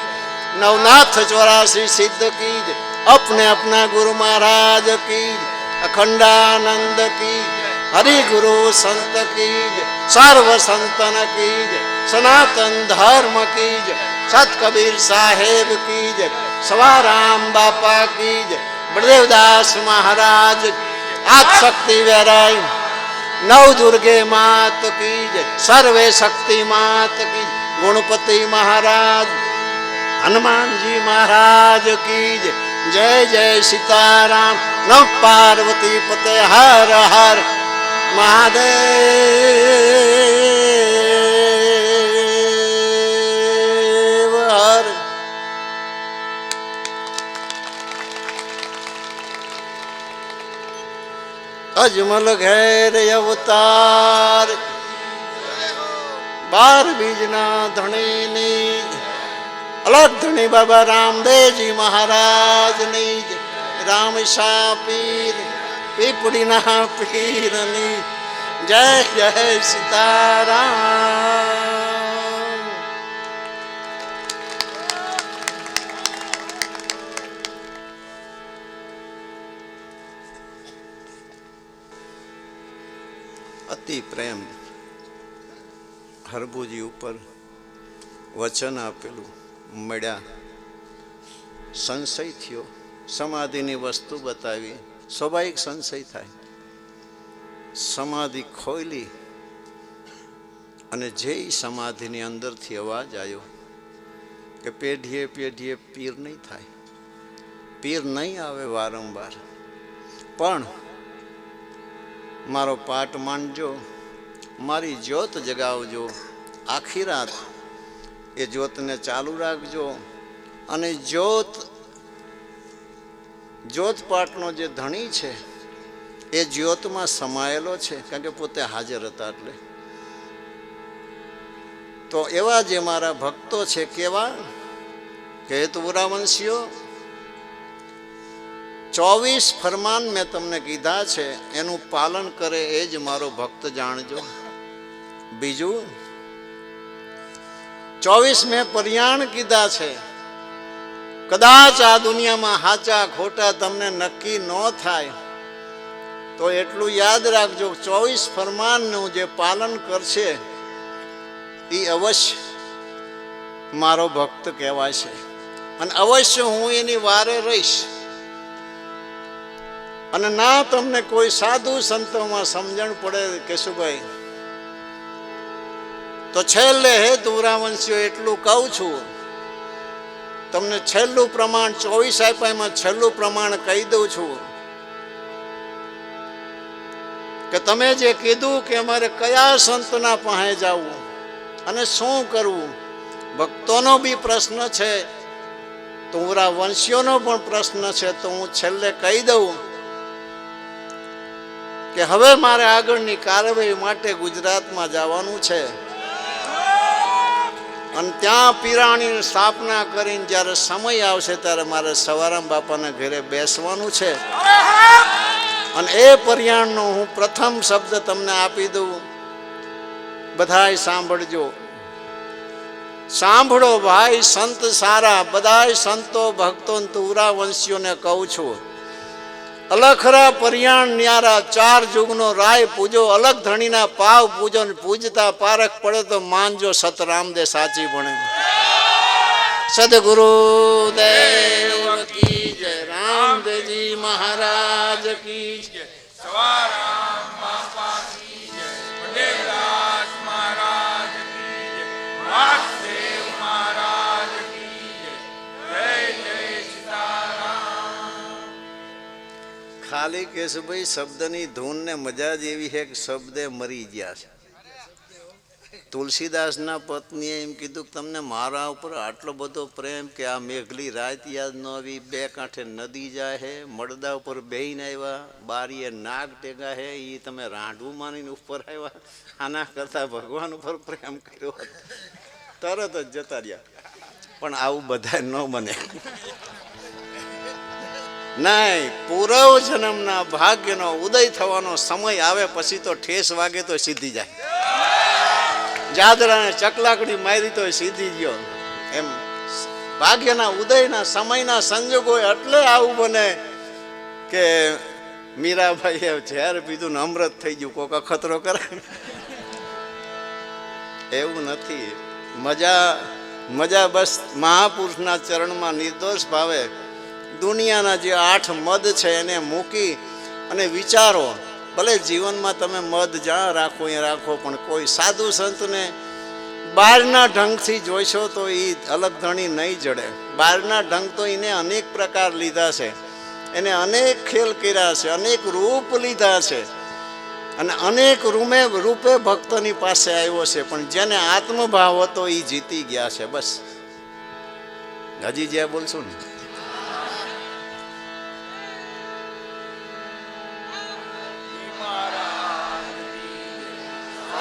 नवनाथ 84 सिद्ध की, अपने अपना गुरु महाराज की, अखंडानंद की, हरि गुरु संत की, सर्व संतन की, सनातन धर्म की, सत कबीर साहेब की, सवाराम बापा की, बलदेवदास महाराज, आद शक्ति वैराय, नव दुर्गे मात की, सर्वे शक्ति मात की, गुणपति महाराज, हनुमान जी महाराज की जय. जय सीताराम. नम पार्वती पते हर हर महादेव हर. अजमल घेर अवतार, 12 बीजना धणी, अलग धनी बाबा रामदेवजी महाराज नी, राम शाह पीर, पीपड़ी ना पीर नी जय. जय सीताराम. अति प्रेम हरबुजी ऊपर वचन आपेलू મળ્યા, સંશય થયો, સમાધિની વસ્તુ બતાવી, સ્વાભાવિક સંશય થાય. સમાધિ ખોલી અને જે સમાધિની અંદરથી અવાજ આવ્યો કે પેઢીએ પેઢીએ પીર નહીં થાય, પીર નહીં આવે વારંવાર, પણ મારો પાઠ માનજો, મારી જ્યોત જગાવજો, આખી રાત એ જ્યોતને ચાલુ રાખજો. અને જ્યોત પાઠનો જે ધણી છે એ જ્યોતમાં સમાયેલો છે, કારણ કે પોતે હાજર હતા. એટલે તો એવા જે મારા ભક્તો છે, કેવા કે તુરાવંશીઓ, 24 ફરમાન મેં તમને કીધા છે, એનું પાલન કરે એ જ મારો ભક્ત જાણજો. બીજું 24 મેં પર્યાણ કીધા છે, કદાચ આ દુનિયામાં હાચા ખોટા તમને નક્કી ન થાય તો એટલું યાદ રાખજો, 24 ફરમાનનું જે પાલન કરશે એ અવશ્ય મારો ભક્ત કહેવાય છે. અને અવશ્ય હું એની વારે રહીશ. અને ના તમને કોઈ સાધુ સંતોમાં સમજણ પડે કેશુભાઈ, તો છેલ્લે હે તુરાવંશીઓ એટલું કહું છું, તમને છેલ્લું પ્રમાણ 24 આપ્યામાં છેલ્લું પ્રમાણ કહી દઉં છું કે તમે જે કીધું કે અમારે કયા સંતના પાસે જવું અને શું કરવું, ભક્તોનો બી પ્રશ્ન છે, તુરાવંશીઓનો પણ પ્રશ્ન છે. તો હું છેલ્લે કહી દઉં કે હવે મારે આગળની કાર્યવાહી માટે ગુજરાતમાં જવાનું છે અને ત્યાં પીરાણીની સ્થાપના કરીને જ્યારે સમય આવશે ત્યારે મારે સવારામ બાપાના ઘરે બેસવાનું છે. અને એ પર્યાણનો હું પ્રથમ શબ્દ તમને આપી દઉં, બધાય સાંભળજો. સાંભળો ભાઈ સંત સારા, બધાય સંતો ભક્તો તુરાવંશીઓને કહું છું, અલખરા પર્યાણ ન્યારા 4 જુગનો રાય પૂજો, અલગ ધણીના પાવ પૂજો, પૂજતા પારખ પડે તો માનજો સતરામદે સાચી ભણે. સદગુરુ દેવ કી જય, રામદેવજી મહારાજ કી જય, સવારામ બાપા કી જય, વડેદાસ મહારાજ કી જય, વાસુદેવ મહારાજ કી જય. જય જય સીતારામ. ખાલી કેશુભાઈ શબ્દની ધૂન ને મજા જ એવી છે કે શબ્દે મરી ગયા છે. તુલસીદાસના પત્નીએ એમ કીધું કે તમને મારા ઉપર આટલો બધો પ્રેમ કે આ મેઘલી રાત યાદ ન આવી, 2 કાંઠે નદી જાય હે, મળદા ઉપર બેહીને આવ્યા, બારીએ નાગ ટેગા હે, એ તમે રાંઢવું માનીને ઉપર આવ્યા, આના કરતા ભગવાન ઉપર પ્રેમ કર્યો તરત જ જતા રહ્યા. પણ આવું બધા ન બને. નહીં, પૂર્વ જન્મના ભાગ્યનો ઉદય થવાનો સમય આવે પછી તો ઠેસ વાગે તો સીધી જાય, જાદરાને ચકલાકડી મારી તો સીધી ગયો. એમ ભાગ્યના ઉદયના સમયના સંજોગો એટલે આવું બને કે મીરાબાઈએ ઝેર પીધું ને અમૃત થઈ ગયું, કોક અખતરો કરે. એવું નથી. મજા બસ મહાપુરુષના ચરણમાં નિર્દોષ ભાવે દુનિયાના જે 8 મદ છે એને મૂકી અને વિચારો. ભલે જીવનમાં તમે મદ જ્યાં રાખો એ રાખો, પણ કોઈ સાધુ સંતને બહારના ઢંગથી જોઈશો તો એ અલગ ધણી નહીં જડે. બહારના ઢંગ તો એને અનેક પ્રકાર લીધા છે, એને અનેક ખેલ કર્યા છે, અનેક રૂપ લીધા છે અને અનેક રૂપે ભક્તની પાસે આવ્યો છે, પણ જેને આત્મભાવ હતો એ જીતી ગયા છે. બસ હજી જ્યાં બોલશું ને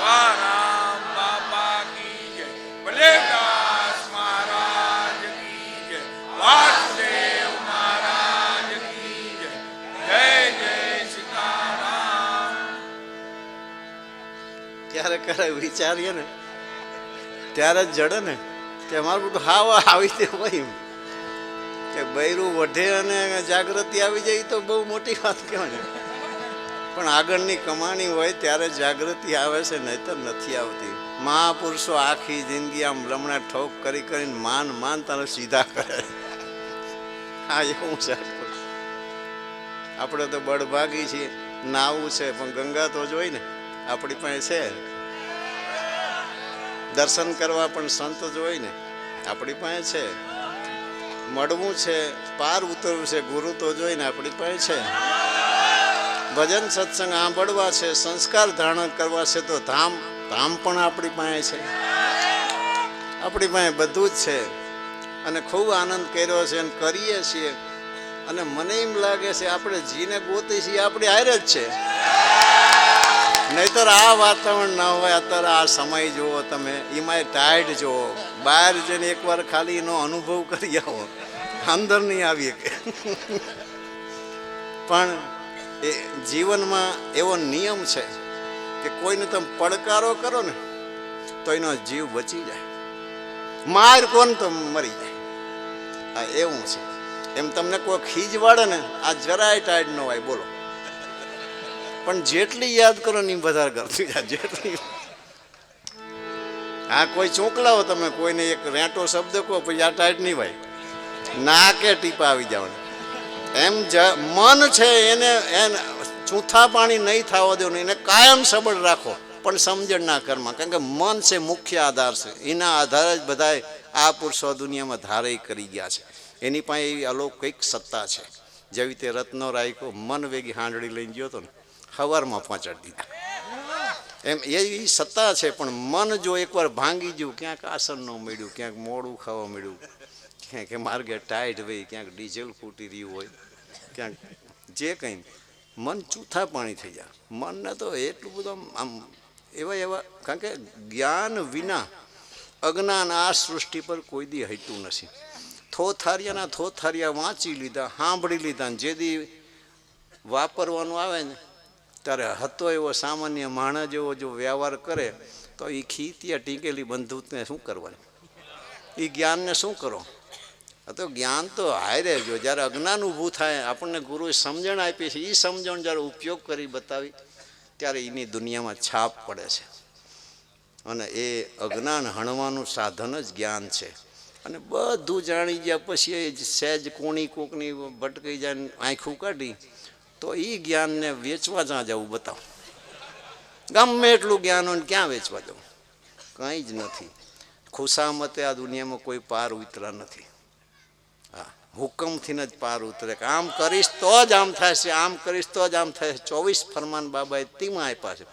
સવારામ બાપા કી જય, વડેદાસ મહારાજ કી જય, વાસુદેવ મહારાજ કી જય. જય જય સીતારામ. ક્યારે વિચારીએ ને ત્યારે જ જડે ને કે મારું બધું હાવ આવી તે હોય કે બૈરું વઢે અને જાગૃતિ આવી જાય તો બહુ મોટી વાત કહેવાય. પણ આગળની કમાણી હોય ત્યારે જાગૃતિ આવે છે, નહીંતર નથી આવતી. મહાપુરુષો આખી જિંદગી આમ લમણા ઠોક કરીને માન તારે સીધા કરે. હા, એવું છે. આપણે તો બળભાગી છીએ, નાવું છે પણ ગંગા તો જોઈ ને આપણી પાસે છે, દર્શન કરવા પણ સંત જોઈ ને આપણી પાસે છે. મળવું છે, પાર ઉતરવું છે, ગુરુ તો જોઈને આપણી પાસે છે. ભજન સત્સંગ સાંભળવા છે, સંસ્કાર ધારણ કરવા છે, તો ધામ પણ આપણી પાસે છે. આપણી પાસે બધું જ છે અને ખૂબ આનંદ કર્યો છે અને કરીએ છીએ. અને મને એમ લાગે છે આપણે જીને ગોતી છીએ આપણી હારે જ છે. નહીતર આ વાતાવરણ ના હોય. અત્યારે આ સમય જુઓ તમે, એમાંય ટાઈડ જુઓ, બહાર જઈને એકવાર ખાલી એનો અનુભવ કરી આવો, અંદર નહીં આવીએ કે. પણ એ જીવનમાં એવો નિયમ છે કે કોઈને તમે પડકારો કરો ને તો એનો જીવ બચી જાય, માર કોણ તો મરી જાય. આ એવું છે. એમ તમને કોઈ ખીજ વાળે ને, આ જરાય ટાઈડ ન હોય બોલો, પણ જેટલી યાદ કરો ને એ વધારે કરતી જાય. જેટલી હા કોઈ ચોંકલાવો તમે, કોઈને એક રેંટો શબ્દ કહો પછી આ ટાઈટ નહીં ભાઈ, ના કે ટીપા આવી જવાના. એમ મન છે એને ચૂથા પાણી નહીં થવા દેવું, એને કાયમ સબળ રાખો, પણ સમજણના ઘરમાં. કારણ કે મન છે મુખ્ય આધાર છે, એના આધારે જ બધા આ પુરુષો દુનિયામાં ધારે કરી ગયા છે. એની પાસે એવી અલૌકિક સત્તા છે. જેવી રીતે રત્નો રાયકો મન વેગી હાંડળી લઈને ગયો હતો ને, સવારમાં પહોંચાડી દીધા. એમ એવી સત્તા છે. પણ મન જો એકવાર ભાંગી ગયું, ક્યાંક આસન ન મળ્યું, ક્યાંક મોડું ખાવા મળ્યું, ક્યાંક માર્ગે ટાઈટ હોય, ક્યાંક ડીઝલ ફૂટી રહ્યું હોય, ક્યાંક જે કંઈ, મન ચૂથા પાણી થઈ જાય. મનને તો એટલું બધું આમ એવા કારણ કે જ્ઞાન વિના અજ્ઞાન આ સૃષ્ટિ પર કોઈ દી હટ્યું નથી. થોથારિયાના થોથારિયા વાંચી લીધા, સાંભળી લીધા, ને જે દી વાપરવાનું આવે ને ત્યારે હતો એવો સામાન્ય માણસ જેવો જો વ્યવહાર કરે તો એ ખીતિયા ટીકેલી બંદૂકને શું કરવાની, એ જ્ઞાનને શું કરો? તો જ્ઞાન તો હારે જો. જ્યારે અજ્ઞાન ઊભું થાય, આપણને ગુરુએ સમજણ આપી છે, એ સમજણ જ્યારે ઉપયોગ કરી બતાવી ત્યારે એની દુનિયામાં છાપ પડે છે. અને એ અજ્ઞાન હણવાનું સાધન જ જ્ઞાન છે. અને બધું જાણી ગયા પછી એ સહેજ કોણી કોકની ભટકાઈ જાય, આંખું કાઢી, તો એ જ્ઞાનને વેચવા જ્યાં જવું બતાવો. ગમે એટલું જ્ઞાન હોય ક્યાં વેચવા જવું? કંઈ જ નથી. ખુશામતે આ દુનિયામાં કોઈ પાર ઉતરા નથી. હા, હુકમથી જ પાર ઉતરે કે આમ કરીશ તો જ આમ થાય છે, આમ કરીશ તો જ આમ થાય છે. 24 ફરમાન બાબાએ તેમાં આપ્યા છે.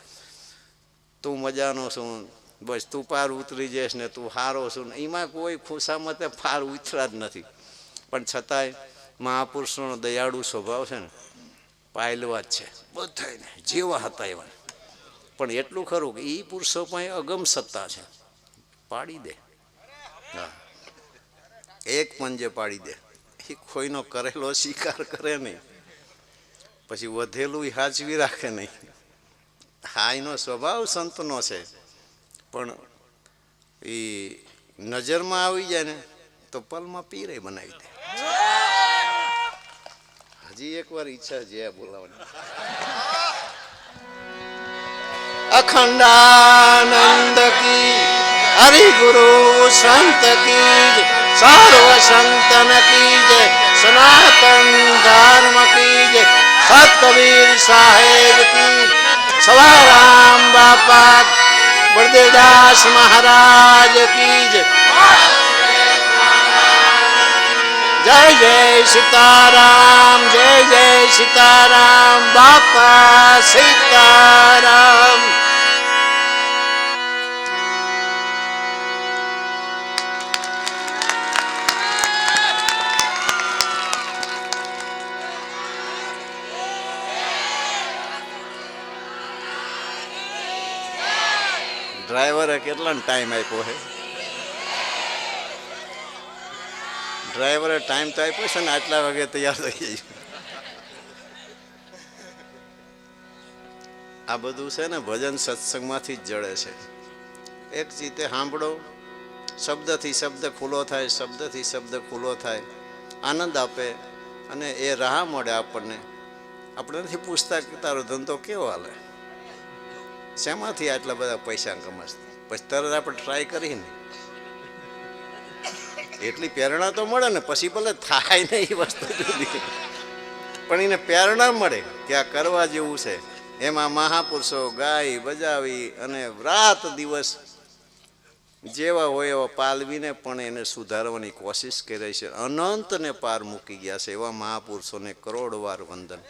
તું મજાનો છું, બસ તું પાર ઉતરી જઈશ ને, તું હારો છું ને, એમાં કોઈ ખુશામતે પાર ઉતરા જ નથી. પણ છતાંય મહાપુરુષોનો દયાળુ સ્વભાવ છે ને, પાયલવા જ છે બધાને, જેવા હતા એવા. પણ એટલું ખરું કે એ પુરુષો પાસે અગમ સત્તા છે, પાડી દે. હા, એક પંજે પાડી દે. એ કોઈનો કરેલો શિકાર કરે નહીં, પછી વધેલું હાચવી રાખે નહીં. હા, એનો સ્વભાવ સંતનો છે. પણ એ નજરમાં આવી જાય ને તો પલમાં પીરે બનાવી દે. હજી એકવાર ઈચ્છા છે બોલાવાની. અખંડાનંદ કી, હરિગુરુ સંત કી, સર્વ સંતન કી જય, સનાતન ધર્મ કી જય, સત કબીર સાહેબ કી, સવારામ બાપા બળદેવદાસ મહારાજ કી જય. જય જય સીતારામ, જય જય સીતારામ, બાપા સીતારામ. ડ્રાઈવરે કેટલા ટાઈમ આપ્યો છે? ડ્રાઈવરે ટાઈમ તો આપ્યો છે ને, આટલા વાગે તૈયાર થઈ જાય. આ બધું છે ને ભજન સત્સંગમાંથી જ જડે છે. એક ચીતે સાંભળો, શબ્દથી શબ્દ ખુલ્લો થાય, શબ્દથી શબ્દ ખુલ્લો થાય, આનંદ આપે અને એ રાહ મળે આપણને. આપણે નથી પૂછતા કે તારો ધંધો કેવો હાલે, શેમાંથી આટલા બધા પૈસા કમાશ, પછી તરત આપણે ટ્રાય કરીને એટલી પ્રેરણા તો મળે ને. પછી ભલે થાય ને એ વસ્તુ જુદી, પણ એને પ્રેરણા મળે કે આ કરવા જેવું છે. એમાં મહાપુરુષો ગાય બજાવી અને રાત દિવસ જેવા હોય એવા પાલવીને પણ એને સુધારવાની કોશિશ કરે છે. અનંતને પાર મૂકી ગયા છે એવા મહાપુરુષોને કરોડ વાર વંદન.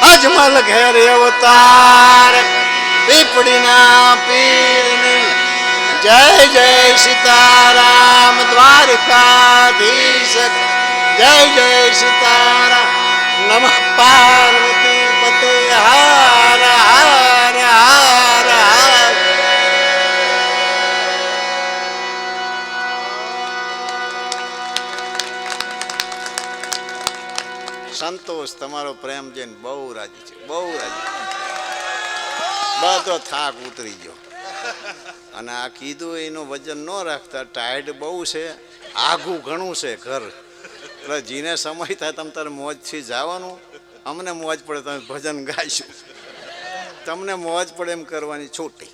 અજમલ ઘેર અવતાર પીપળીના પીરની જય જય સીતારામ દ્વારકાધીશ જય જય સીતારામ નમઃ પાર્વતી પતે હર હર હર હર. સંતોષ તમારો પ્રેમ જોઈને બહુ રાજી છે, બહુ રાજી. બધો થાક ઉતરી ગયો. અને આ કીધું એનું વજન ન રાખતા, ટાયર્ડ બહુ છે, આઘું ઘણું છે ઘર. એટલે જીને સમય થાય તમે તારે મોજથી જવાનું, અમને મોજ પડે તમે ભજન ગાઈશું, તમને મોજ પડે એમ કરવાની છૂટી.